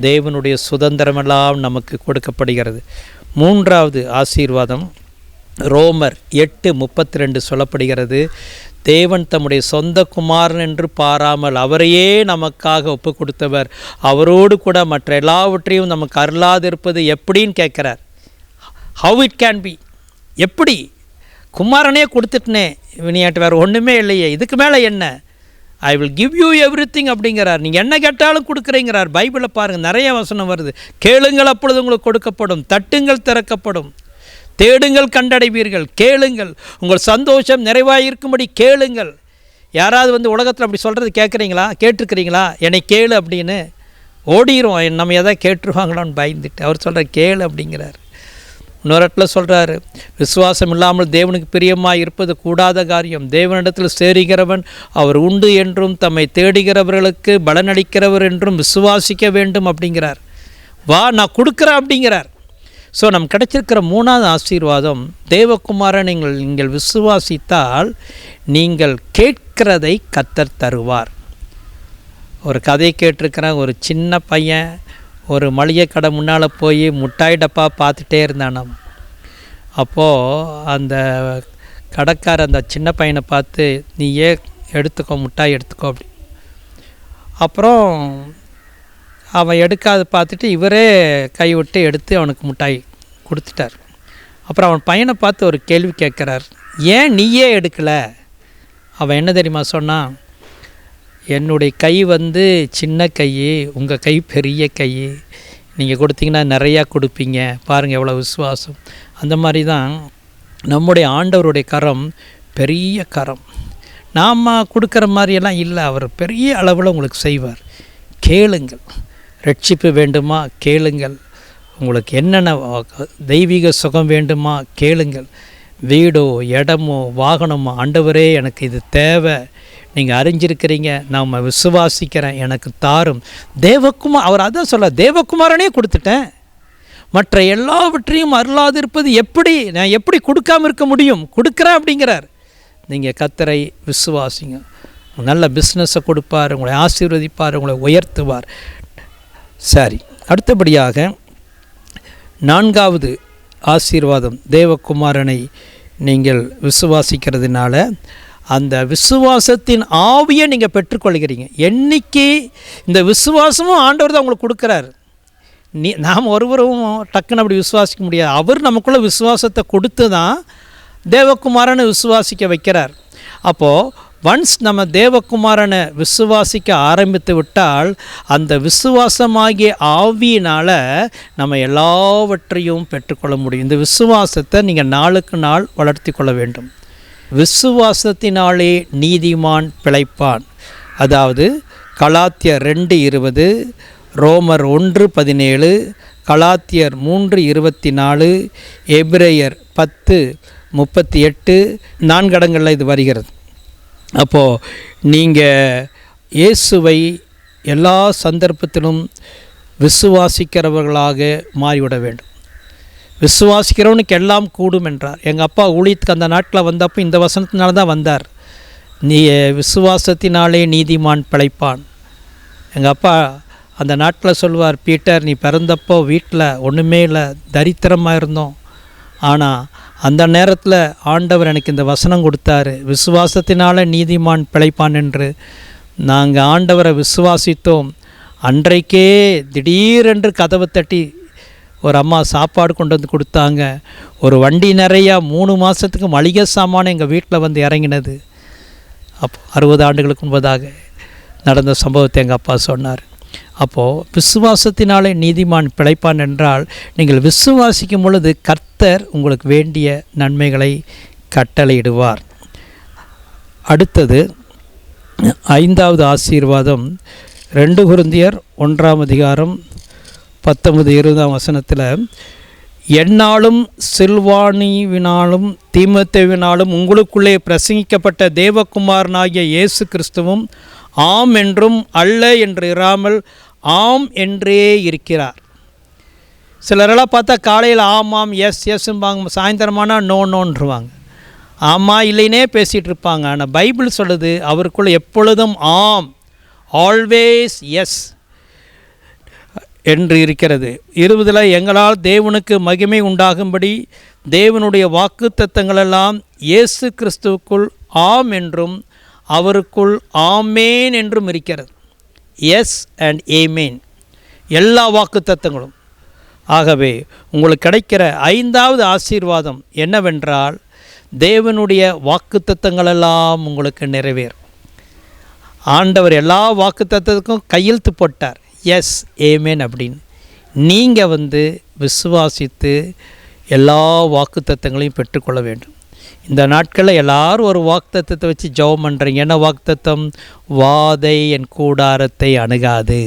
தேவனுடைய சுதந்திரமெல்லாம் நமக்கு கொடுக்கப்படுகிறது. மூன்றாவது ஆசீர்வாதம் ரோமர் 8:32 சொல்லப்படுகிறது. தேவன் தம்முடைய சொந்த குமாரன் என்று பாராமல் அவரையே நமக்காக ஒப்பு கொடுத்தவர் அவரோடு கூட மற்ற எல்லாவற்றையும் நமக்கு அருளாதிருப்பது எப்படின்னு கேட்குறார். ஹவ் இட் கேன் பி, எப்படி? குமாரனே கொடுத்துட்டனே, இவனியாட்டு வேறு ஒன்றுமே இல்லையே, இதுக்கு மேலே என்ன? I will give you every thing அப்படிங்கிறார். நீங்கள் என்ன கேட்டாலும் கொடுக்குறேங்கிறார். பைபிளை பாருங்கள், நிறைய வசனம் வருது. கேளுங்கள் அப்பொழுது உங்களுக்கு கொடுக்கப்படும், தட்டுங்கள் திறக்கப்படும், தேடுங்கள் கண்டடைவீர்கள், கேளுங்கள் உங்கள் சந்தோஷம் நிறைவாக இருக்கும்படி கேளுங்கள். யாராவது உலகத்தில் அப்படி சொல்கிறது கேட்குறீங்களா? கேட்டிருக்கிறீங்களா? என்னை கேளு அப்படின்னு ஓடிடும். நம்ம எதாவது கேட்டுருவாங்களான்னு பயந்துட்டு அவர் சொல்கிற கேளு அப்படிங்கிறார். இன்னொரு இடத்துல சொல்கிறாரு, விசுவாசம் இல்லாமல் தேவனுக்கு பிரியமாக இருப்பது கூடாத காரியம். தேவனிடத்தில் சேருகிறவன் அவர் உண்டு என்றும் தம்மை தேடுகிறவர்களுக்கு பலனளிக்கிறவர் என்றும் விசுவாசிக்க வேண்டும் அப்படிங்கிறார். வா நான் கொடுக்குறேன் அப்படிங்கிறார். ஸோ நம்ம கிடைச்சிருக்கிற மூணாவது ஆசீர்வாதம், தேவகுமாரன் நீங்கள் விசுவாசித்தால் நீங்கள் கேட்கிறதை கர்த்தர் தருவார். ஒரு கதை கேட்டிருக்கிறேன். ஒரு சின்ன பையன் ஒரு மளிகை கடை முன்னால் போய் முட்டாய் டப்பா பார்த்துட்டே இருந்தானாம். அப்போது அந்த கடைக்கார அந்த சின்ன பையனை பார்த்து, நீயே எடுத்துக்கோ, முட்டாய் எடுத்துக்கோ அப்படி. அப்புறம் அவன் எடுக்காத பார்த்துட்டு இவரே கை விட்டு எடுத்து அவனுக்கு முட்டாய் கொடுத்துட்டார். அப்புறம் அவன் பையனை பார்த்து ஒரு கேள்வி கேட்குறார், ஏன் நீயே எடுக்கலை? அவன் என்ன தெரியுமா சொன்னான், என்னுடைய கை சின்ன கை, உங்கள் கை பெரிய கை, நீங்கள் கொடுத்தீங்கன்னா நிறையா கொடுப்பீங்க, பாருங்கள் எவ்வளோ விசுவாசம். அந்த மாதிரி தான் நம்முடைய ஆண்டவருடைய கரம் பெரிய கரம். நாம் கொடுக்குற மாதிரியெல்லாம் இல்லை, அவர் பெரிய அளவில் உங்களுக்கு செய்வார். கேளுங்கள். ரட்சிப்பு வேண்டுமா? கேளுங்கள். உங்களுக்கு என்னென்ன தெய்வீக சுகம் வேண்டுமா? கேளுங்கள். வீடோ இடமோ வாகனமோ, ஆண்டவரே எனக்கு இது தேவை, நீங்கள் அறிஞ்சிருக்கிறீங்க, நாம் விசுவாசிக்கிறேன், எனக்கு தாரும். தேவகுமார் அவர் அதான் சொல்ல, தேவகுமாரனே கொடுத்துட்டேன், மற்ற எல்லாவற்றையும் அருளாதிருப்பது எப்படி? நான் எப்படி கொடுக்காமல் இருக்க முடியும்? கொடுக்குறேன் அப்படிங்கிறார். நீங்கள் கர்த்தரை விசுவாசிங்க. நல்ல பிஸ்னஸை கொடுப்பார், உங்களை ஆசீர்வதிப்பார், உங்களை உயர்த்துவார். சரி, அடுத்தபடியாக நான்காவது ஆசீர்வாதம், தேவகுமாரனை நீங்கள் விசுவாசிக்கிறதுனால அந்த விசுவாசத்தின் ஆவியை நீங்கள் பெற்றுக்கொள்கிறீங்க. என்றைக்கு இந்த விசுவாசமும் ஆண்டவர் தான் உங்களுக்கு கொடுக்குறாரு. நாம் ஒருவரும் டக்குன்னு அப்படி விசுவாசிக்க முடியாது. அவர் நமக்குள்ள விசுவாசத்தை கொடுத்து தான் தேவகுமாரனை விசுவாசிக்க வைக்கிறார். அப்போது ஒன்ஸ் நம்ம தேவகுமாரனை விசுவாசிக்க ஆரம்பித்து விட்டால் அந்த விசுவாசமாகிய ஆவியினால் நம்ம எல்லாவற்றையும் பெற்றுக்கொள்ள முடியும். இந்த விசுவாசத்தை நீங்கள் நாளுக்கு நாள் வளர்த்தி கொள்ள வேண்டும். விசுவாசத்தினாலே நீதிமான் பிழைப்பான். அதாவது கலாத்தியர் 2:20, ரோமர் 1:17, கலாத்தியர் 3:24, எபிரேயர் 10:38, 4 இடங்களில் இது வருகிறது. அப்போது நீங்கள் இயேசுவை எல்லா சந்தர்ப்பத்திலும் விசுவாசிக்கிறவர்களாக மாறிவிட வேண்டும். விசுவாசிக்கிறவனுக்கு எல்லாம் கூடும் என்றார். எங்கள் அப்பா ஊழியத்துக்கு அந்த நாட்டில் வந்தப்போ இந்த வசனத்தினால தான் வந்தார். நீ விசுவாசத்தினாலே நீதிமான் பிழைப்பான். எங்கள் அப்பா அந்த நாட்டில் சொல்வார், பீட்டர், நீ பிறந்தப்போ வீட்டில் ஒன்றுமே இல்லை, தரித்திரமாக இருந்தோம். ஆனால் அந்த நேரத்தில் ஆண்டவர் எனக்கு இந்த வசனம் கொடுத்தாரு, விசுவாசத்தினால நீதிமான் பிழைப்பான் என்று. நாங்கள் ஆண்டவரை விசுவாசித்தோம். அன்றைக்கே திடீரென்று கதவை தட்டி ஒரு அம்மா சாப்பாடு கொண்டு வந்து கொடுத்தாங்க. ஒரு வண்டி நிறையா 3 மாதத்துக்கு மளிகை சாமான் எங்கள் வீட்டில் வந்து இறங்கினது. அப்போ 60 ஆண்டுகளுக்கு முன்பதாக நடந்த சம்பவத்தை எங்கள் அப்பா சொன்னார். அப்போது விசுவாசத்தினாலே நீதிமான் பிழைப்பான் என்றால், நீங்கள் விசுவாசிக்கும் பொழுது கர்த்தர் உங்களுக்கு வேண்டிய நன்மைகளை கட்டளையிடுவார். அடுத்தது 5வது ஆசீர்வாதம் 2 கொரிந்தியர் 1:19-20 என்னாலும் சில்வானிவினாலும் தீமோத்தேயுவினாலும் உங்களுக்குள்ளே பிரசங்கிக்கப்பட்ட தேவகுமாரனாகிய இயேசு கிறிஸ்துவும் ஆம் என்றும் அல்ல என்று இராமல் ஆம் என்றே இருக்கிறார். சிலரெல்லாம் பார்த்தா காலையில் ஆமாம் எஸ் எஸ்ம்பாங்க, சாயந்தரமானா நோ நோன்றுவாங்க, ஆமாம் இல்லைன்னே பேசிகிட்டு இருப்பாங்க. ஆனால் பைபிள் சொல்லுது அவருக்குள்ளே எப்பொழுதும் ஆம், ஆல்வேஸ் எஸ் என்று இருக்கிறது. 20 எங்களால் தேவனுக்கு மகிமை உண்டாகும்படி தேவனுடைய வாக்குத்தத்தங்களெல்லாம் இயேசு கிறிஸ்துவுக்குள் ஆம் என்றும் அவருக்குள் ஆமேன் என்றும் இருக்கிறது. எஸ் அண்ட் ஏமேன், எல்லா வாக்குத்தத்தங்களும். ஆகவே உங்களுக்கு கிடைக்கிற 5வது ஆசீர்வாதம் என்னவென்றால், தேவனுடைய வாக்குத்தத்தங்களெல்லாம் உங்களுக்கு நிறைவேறும். ஆண்டவர் எல்லா வாக்குத்தத்தத்துக்கும் கையெழுத்து போட்டார், எஸ் ஏமேன் அப்படின்னு. நீங்கள் விசுவாசித்து எல்லா வாக்குத்தத்தங்களையும் பெற்றுக்கொள்ள வேண்டும். இந்த நாட்களில் எல்லோரும் ஒரு வாக்குத்தத்தத்தை வச்சு ஜெபம் பண்ணுறீங்க. என்ன வாக்குத்தத்தம்? வாதை என் கூடாரத்தை அணுகாது.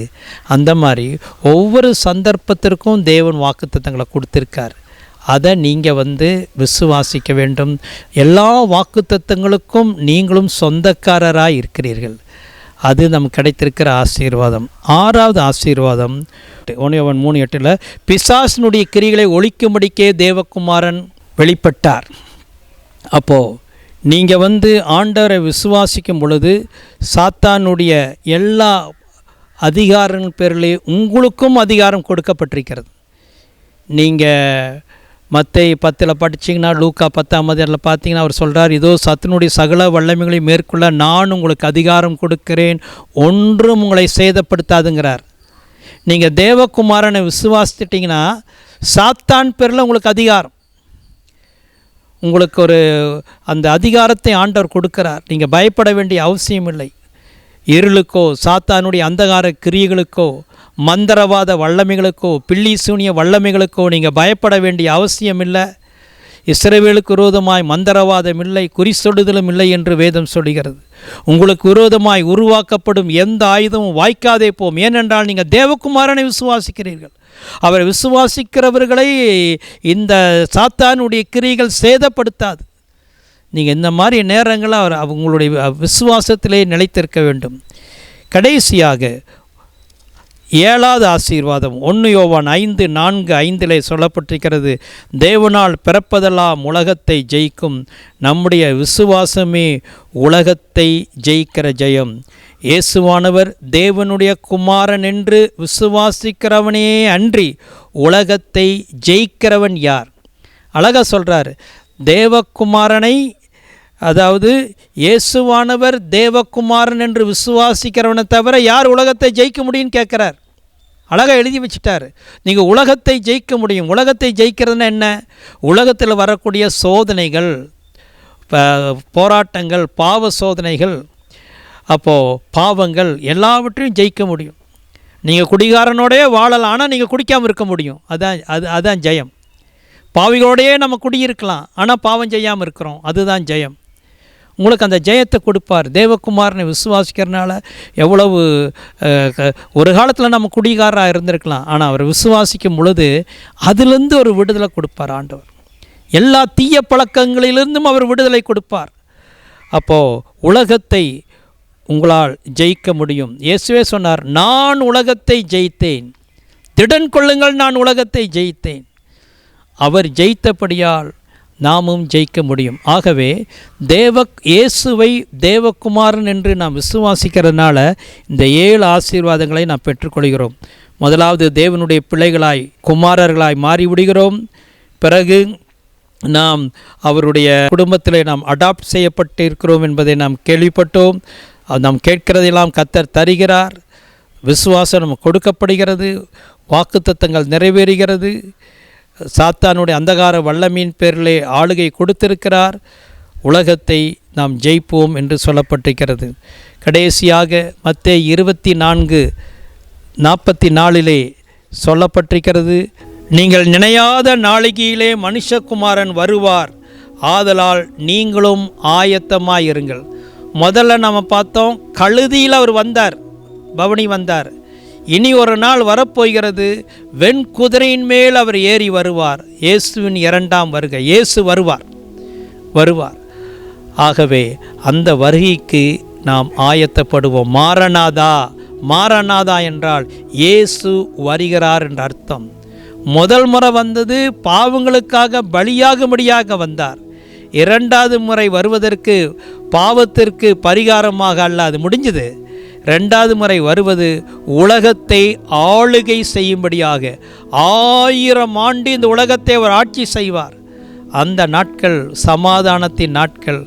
அந்த மாதிரி ஒவ்வொரு சந்தர்ப்பத்திற்கும் தேவன் வாக்குத்தத்தங்களை கொடுத்துருக்கார். அதை நீங்கள் விசுவாசிக்க வேண்டும். எல்லா வாக்குத்தத்தங்களுக்கும் நீங்களும் சொந்தக்காரராக இருக்கிறீர்கள். அது நமக்கு கிடைத்திருக்கிற ஆசீர்வாதம். 6வது ஆசீர்வாதம் 1 யோவான் 3:8 பிசாசினுடைய கிரிகளை ஒழிக்கும்படிக்கே தேவகுமாரன் வெளிப்பட்டார். அப்போது நீங்கள் ஆண்டவரை விசுவாசிக்கும் பொழுது சாத்தானுடைய எல்லா அதிகாரங்கள் பேரிலே உங்களுக்கும் அதிகாரம் கொடுக்கப்பட்டிருக்கிறது. நீங்கள் மத்தேயு 10 படிச்சிங்கன்னா, லூக்கா 10 பார்த்தீங்கன்னா அவர் சொல்கிறார், இதோ சத்துனுடைய சகல வல்லமைகளை மேற்கொள்ள நான் உங்களுக்கு அதிகாரம் கொடுக்கிறேன், ஒன்றும் உங்களை சேதப்படுத்தாதுங்கிறார். நீங்கள் தேவகுமாரனை விசுவாசித்திட்டிங்கன்னா சாத்தான் பேரில் உங்களுக்கு அதிகாரம், உங்களுக்கு அந்த அதிகாரத்தை ஆண்டவர் கொடுக்கிறார். நீங்கள் பயப்பட வேண்டிய அவசியம் இல்லை. இருளுக்கோ சாத்தானுடைய அந்தகார கிரியைகளுக்கோ மந்திரவாத வல்லமைகளுக்கோ பில்லி சூனிய வல்லமைகளுக்கோ நீங்கள் பயப்பட வேண்டிய அவசியம் இல்லை. இஸ்ரவேலுக்கு விரோதமாய் மந்திரவாதம் இல்லை, குறி சொல்லுதலும் இல்லை என்று வேதம் சொல்கிறது. உங்களுக்கு விரோதமாய் உருவாக்கப்படும் எந்த ஆயுதமும் வாய்க்காதே போம். ஏனென்றால் நீங்கள் தேவகுமாரனை விசுவாசிக்கிறீர்கள். அவரை விசுவாசிக்கிறவர்களை இந்த சாத்தானுடைய கிரியைகள் சேதப்படுத்தாது. நீங்கள் இந்த மாதிரி நேரங்களில் அவங்களுடைய விசுவாசத்திலே நிலைத்திருக்க வேண்டும். கடைசியாக 7வது ஆசீர்வாதம் 1 யோவான் 5:4-5 சொல்லப்பட்டிருக்கிறது, தேவனால் பிறப்பதெல்லாம் உலகத்தை ஜெயிக்கும், நம்முடைய விசுவாசமே உலகத்தை ஜெயிக்கிற ஜெயம். இயேசுவானவர் தேவனுடைய குமாரன் என்று விசுவாசிக்கிறவனே அன்றி உலகத்தை ஜெயிக்கிறவன் யார்? அழகாக சொல்கிறார், தேவகுமாரனை, அதாவது இயேசுவானவர் தேவகுமாரன் என்று விசுவாசிக்கிறவனை தவிர யார் உலகத்தை ஜெயிக்க முடியும்னு கேட்குறார். அழகாக எழுதி வச்சுட்டார். நீங்கள் உலகத்தை ஜெயிக்க முடியும். உலகத்தை ஜெயிக்கிறதுனா என்ன? உலகத்தில் வரக்கூடிய சோதனைகள், போராட்டங்கள், பாவ சோதனைகள், அப்போது பாவங்கள் எல்லாவற்றையும் ஜெயிக்க முடியும். நீங்கள் குடிகாரனோடையே வாழலாம், ஆனால் நீங்கள் குடிக்காமல் இருக்க முடியும். அதுதான் ஜெயம். பாவிகளோடையே நம்ம குடியிருக்கலாம், ஆனால் பாவம் செய்யாமல் இருக்கிறோம், அதுதான் ஜெயம். உங்களுக்கு அந்த ஜெயத்தை கொடுப்பார். தேவகுமாரனை விசுவாசிக்கிறனால எவ்வளவு ஒரு காலத்தில் நம்ம குடிகாரராக இருந்திருக்கலாம், ஆனால் அவர் விசுவாசிக்கும் பொழுது அதிலிருந்து ஒரு விடுதலை கொடுப்பார் ஆண்டவர். எல்லா தீய பழக்கங்களிலிருந்தும் அவர் விடுதலை கொடுப்பார். அப்போது உலகத்தை உங்களால் ஜெயிக்க முடியும். இயேசுவே சொன்னார், நான் உலகத்தை ஜெயித்தேன், திடன் கொள்ளுங்கள், நான் உலகத்தை ஜெயித்தேன். அவர் ஜெயித்தபடியால் நாமும் ஜெயிக்க முடியும். ஆகவே இயேசுவை தேவகுமாரன் என்று நாம் விசுவாசிக்கிறதுனால இந்த 7 ஆசீர்வாதங்களை நாம் பெற்றுக்கொள்கிறோம். முதலாவது, தேவனுடைய பிள்ளைகளாய் குமாரர்களாய் மாறிவிடுகிறோம். பிறகு நாம் அவருடைய குடும்பத்தில் நாம் அடாப்ட் செய்யப்பட்டு இருக்கிறோம் என்பதை நாம் கேள்விப்பட்டோம். நாம் கேட்கிறதெல்லாம் கர்த்தர் தருகிறார். விசுவாசம் நமக்கு கொடுக்கப்படுகிறது. வாக்குத்தத்தங்கள் நிறைவேறுகிறது. சாத்தானுடைய அந்தகார வல்லமையின் பேரிலே ஆளுகை கொடுத்திருக்கிறார். உலகத்தை நாம் ஜெயிப்போம் என்று சொல்லப்பட்டிருக்கிறது. கடைசியாக மத்தேயு 24:44 சொல்லப்பட்டிருக்கிறது, நீங்கள் நினையாத நாளிகையிலே மனுஷகுமாரன் வருவார், ஆதலால் நீங்களும் ஆயத்தமாயிருங்கள். முதல்ல நம்ம பார்த்தோம், கழுதியில் அவர் வந்தார், பவனி வந்தார். இனி ஒரு நாள் வரப்போகிறது, வெண்குதிரையின் மேல் அவர் ஏறி வருவார். இயேசுவின் 2ஆம் வருகை. இயேசு வருவார். ஆகவே அந்த வருகைக்கு நாம் ஆயத்தப்படுவோம். மாரநாதா என்றால் இயேசு வருகிறார் என்ற அர்த்தம். முதல் முறை வந்தது பாவங்களுக்காக பலியாகும்படியாக வந்தார். 2வது முறை வருவதற்கு பாவத்திற்கு பரிகாரமாக அல்ல, அது முடிஞ்சது. 2வது முறை வருவது உலகத்தை ஆளுகை செய்யும்படியாக 1000 ஆண்டு இந்த உலகத்தை அவர் ஆட்சி செய்வார். அந்த நாட்கள் சமாதானத்தின் நாட்கள்.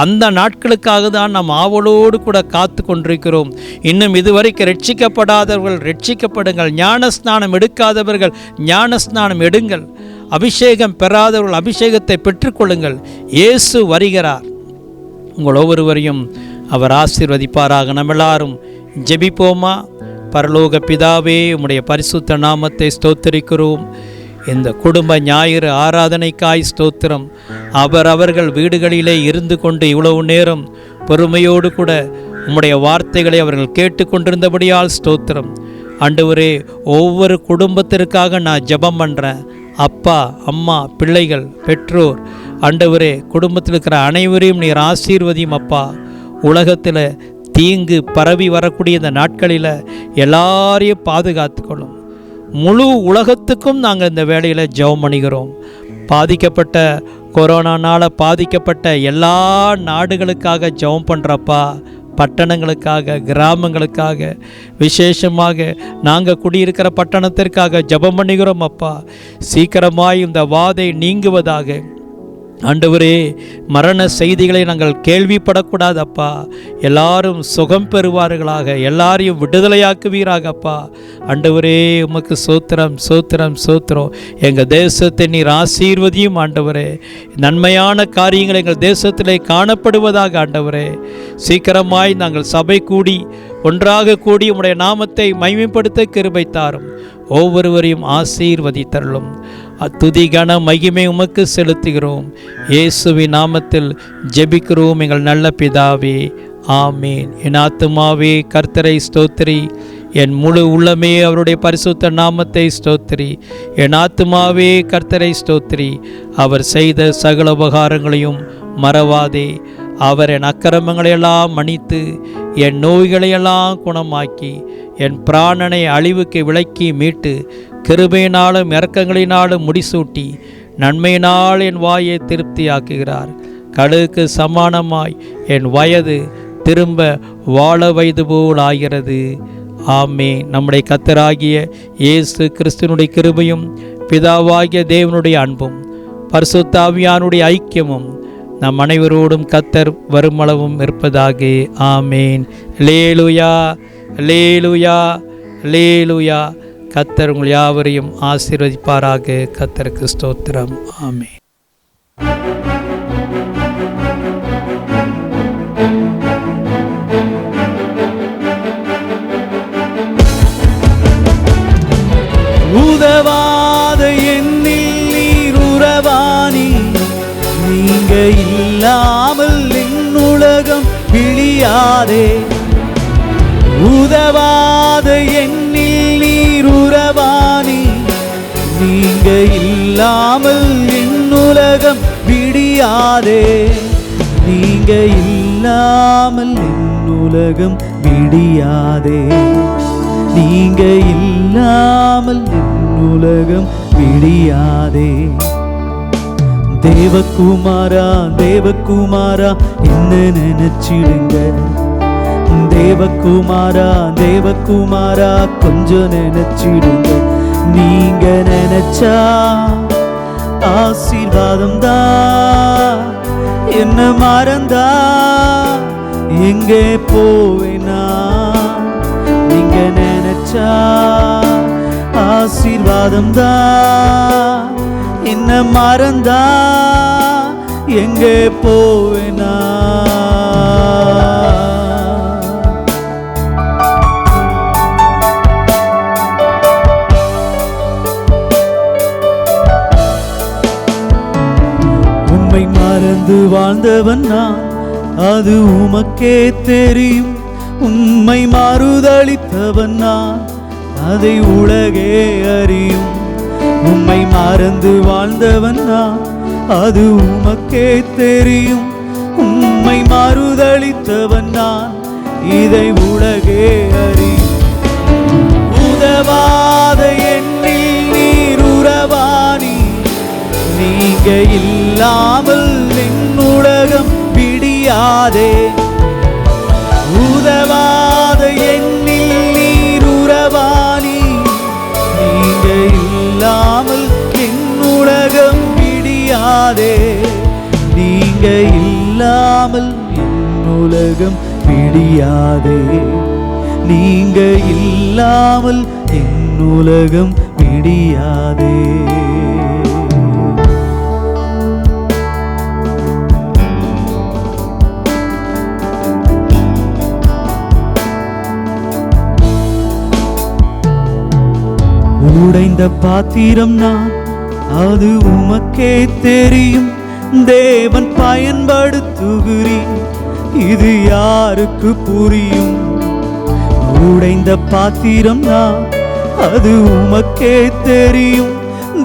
அந்த நாட்களுக்காக தான் நாம் ஆவலோடு கூட காத்து கொண்டிருக்கிறோம். இன்னும் இதுவரைக்கும் ரட்சிக்கப்படாதவர்கள் ரட்சிக்கப்படுங்கள், ஞானஸ்நானம் எடுக்காதவர்கள் ஞானஸ்நானம் எடுங்கள், அபிஷேகம் பெறாதவர்கள் அபிஷேகத்தை பெற்றுக்கொள்ளுங்கள். இயேசு வருகிறார். உங்கள் ஒவ்வொருவரையும் அவர் ஆசீர்வதிப்பாராக. நம்ம எல்லாரும் ஜெபிப்போமா? பரலோக பிதாவே, உம்முடைய பரிசுத்த நாமத்தை ஸ்தோத்திரிக்கிறோம். இந்த குடும்ப ஞாயிறு ஆராதனைக்காய் ஸ்தோத்திரம். அவர்கள் வீடுகளிலே இருந்து கொண்டு இவ்வளவு நேரம் பொறுமையோடு கூட உம்முடைய வார்த்தைகளை அவர்கள் கேட்டுக்கொண்டிருந்தபடியால் ஸ்தோத்திரம். ஆண்டவரே, ஒவ்வொரு குடும்பத்திற்காக நான் ஜெபம் பண்ணுறேன். அப்பா, அம்மா, பிள்ளைகள், பெற்றோர், ஆண்டவரே, குடும்பத்தில் இருக்கிற அனைவரையும் நீர் ஆசீர்வதியும். அப்பா, உலகத்தில் தீங்கு பரவி வரக்கூடிய இந்த நாட்களில் எல்லாரையும் பாதுகாத்துக்கொள்ளும். முழு உலகத்துக்கும் நாங்கள் இந்த வேளையில் ஜெபம் பண்ணுகிறோம். பாதிக்கப்பட்ட கொரோனானால் பாதிக்கப்பட்ட எல்லா நாடுகளுக்காக ஜெபம் பண்ணுறப்பா. பட்டணங்களுக்காக, கிராமங்களுக்காக, விசேஷமாக நாங்கள் குடியிருக்கிற பட்டணத்திற்காக ஜெபம் பண்ணுகிறோம். அப்பா, சீக்கிரமாய் இந்த வாதை நீங்குவதாக. ஆண்டவரே, மரண செய்திகளை நாங்கள் கேள்விப்படக்கூடாது அப்பா. எல்லாரும் சுகம் பெறுவார்களாக, எல்லாரையும் விடுதலையாக்குவீராக அப்பா. ஆண்டவரே, உமக்கு சோத்திரம் சோத்திரம் சோத்திரம். எங்கள் தேசத்தை நீர் ஆசீர்வதியும் ஆண்டவரே. நன்மையான காரியங்கள் எங்கள் தேசத்திலே காணப்படுவதாக ஆண்டவரே. சீக்கிரமாய் நாங்கள் சபை கூடி ஒன்றாக கூடி உம்முடைய நாமத்தை மகிமைப்படுத்த கிருபை தாரும். ஒவ்வொருவரையும் ஆசீர்வதித்தருளும். துதி கன மகிமை உமக்கு செலுத்துகிறோம். இயேசுவின் நாமத்தில் ஜெபிக்கிறோம் எங்கள் நல்ல பிதாவே, ஆமேன். என் ஆத்துமாவே கர்த்தரை ஸ்தோத்திரி, என் முழு உள்ளமே அவருடைய பரிசுத்த நாமத்தை ஸ்தோத்திரி. என் ஆத்துமாவே கர்த்தரை ஸ்தோத்திரி, அவர் செய்த சகல உபகாரங்களையும் மறவாதே. அவர் என் அக்கிரமங்களையெல்லாம் மன்னித்து என் நோய்களையெல்லாம் குணமாக்கி என் பிராணனை அழிவுக்கு விலக்கி மீட்டு கிருபையினாலும் இரக்கங்களினாலும் முடிசூட்டி நன்மையினால் என் வாயை திருப்தியாக்குகிறார். கடுகுக்கு சமானமாய் என் வயது திரும்ப வாழ வயது போல் ஆகிறது. ஆமென். நம்முடைய கர்த்தராகிய இயேசு கிறிஸ்துவினுடைய கிருபையும் பிதாவாகிய தேவனுடைய அன்பும் பரிசுத்த ஆவியானுடைய ஐக்கியமும் நம் அனைவரோடும் கர்த்தர் வருமளவும் இருப்பதாக. ஆமேன். அல்லேலூயா, அல்லேலூயா, அல்லேலூயா. கர்த்தர் உங்கள் யாவரையும் ஆசீர்வதிப்பாராக. கர்த்தருக்கு ஸ்தோத்திரம். ஆமேன். உலகம் விழியாதே. உதவாத என்னில் நீர் உறவானி, நீங்க இல்லாமல் என் உலகம் விடியாதே. நீங்க இல்லாமல் என் உலகம் விடியாதே. நீங்க இல்லாமல் என் உலகம் விடியாதே. தேவகுமாரா தேவகுமாரா என்ன நினைச்சிடுங்க. தேவகுமாரா தேவகுமாரா கொஞ்சம் நினைச்சிடுங்க. நீங்க நினைச்சா ஆசீர்வாதம் தான். என்ன மறந்தா எங்கே போவேனா. நீங்க நினைச்சா ஆசீர்வாதம் தான். என்ன மறந்தா எங்கே போவேனா. உம்மை மறந்து வாழ்ந்தவன் நான், அது உமக்கே தெரியும். உம்மை மறுதளித்தவன் நான், அதை உலகே அறியும். உம்மை மறந்து வாழ்ந்தவன் நான், அது உமக்கே தெரியும். உம்மை மறுதளித்தவன் நான், இதை உலகே அறியும். உதவாத என்னில் நீர் உறவானி, நீங்க இல்லாமல் என் உலகம் விடியாதே. உதவாத என்னில் நீர் உறவானி, நீங்க இல்லாமல் என் உலகம் விடியாதே. நீங்க இல்லாமல் என் உலகம் விடியாதே. நீங்க இல்லாமல் என் உலகம் விடியாதே. உடைந்த பாத்திரம் நான், அது உமக்கே தெரியும். தேவன் பயன்படுத்துகிறீர், இது யாருக்கு புரியும். உடைந்த பாத்திரம் நான், அது உமக்கே தெரியும்.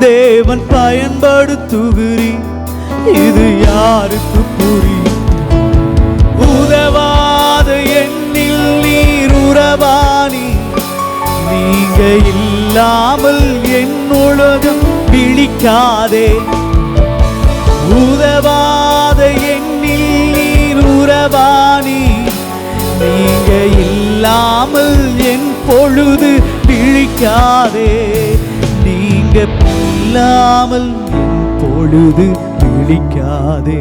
தேவன் பயன்படுத்துகிறீர், இது யாருக்கு புரியும். உதவாத என்னில் நீர் உறவானி, நீங்க இல்லாமல் என் உலகம் விழிக்காதே. உதவாத என்னில் நீர் உறவானி, நீங்க இல்லாமல் என் பொழுது விழிக்காதே. நீங்க இல்லாமல் என் பொழுது விழிக்காதே.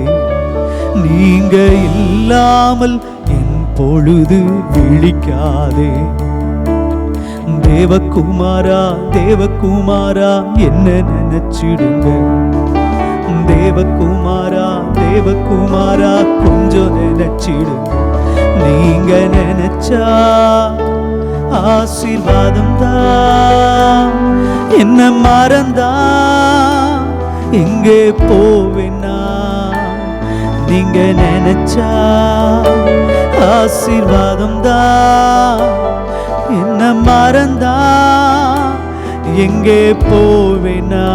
நீங்க இல்லாமல் என் பொழுது விழிக்காதே. தேவகுமாரா தேவகுமாரா என்ன நினைச்சிடுங்க. தேவகுமாரா தேவகுமாரா கொஞ்சம் நினைச்சிடுங்க. நீங்க நினைச்சா ஆசீர்வாதம் தான். என்ன மறந்தா எங்கே போவேனா. நீங்க நினைச்சா ஆசீர்வாதம் தான். என்ன மறந்தா எங்கே போவேனா.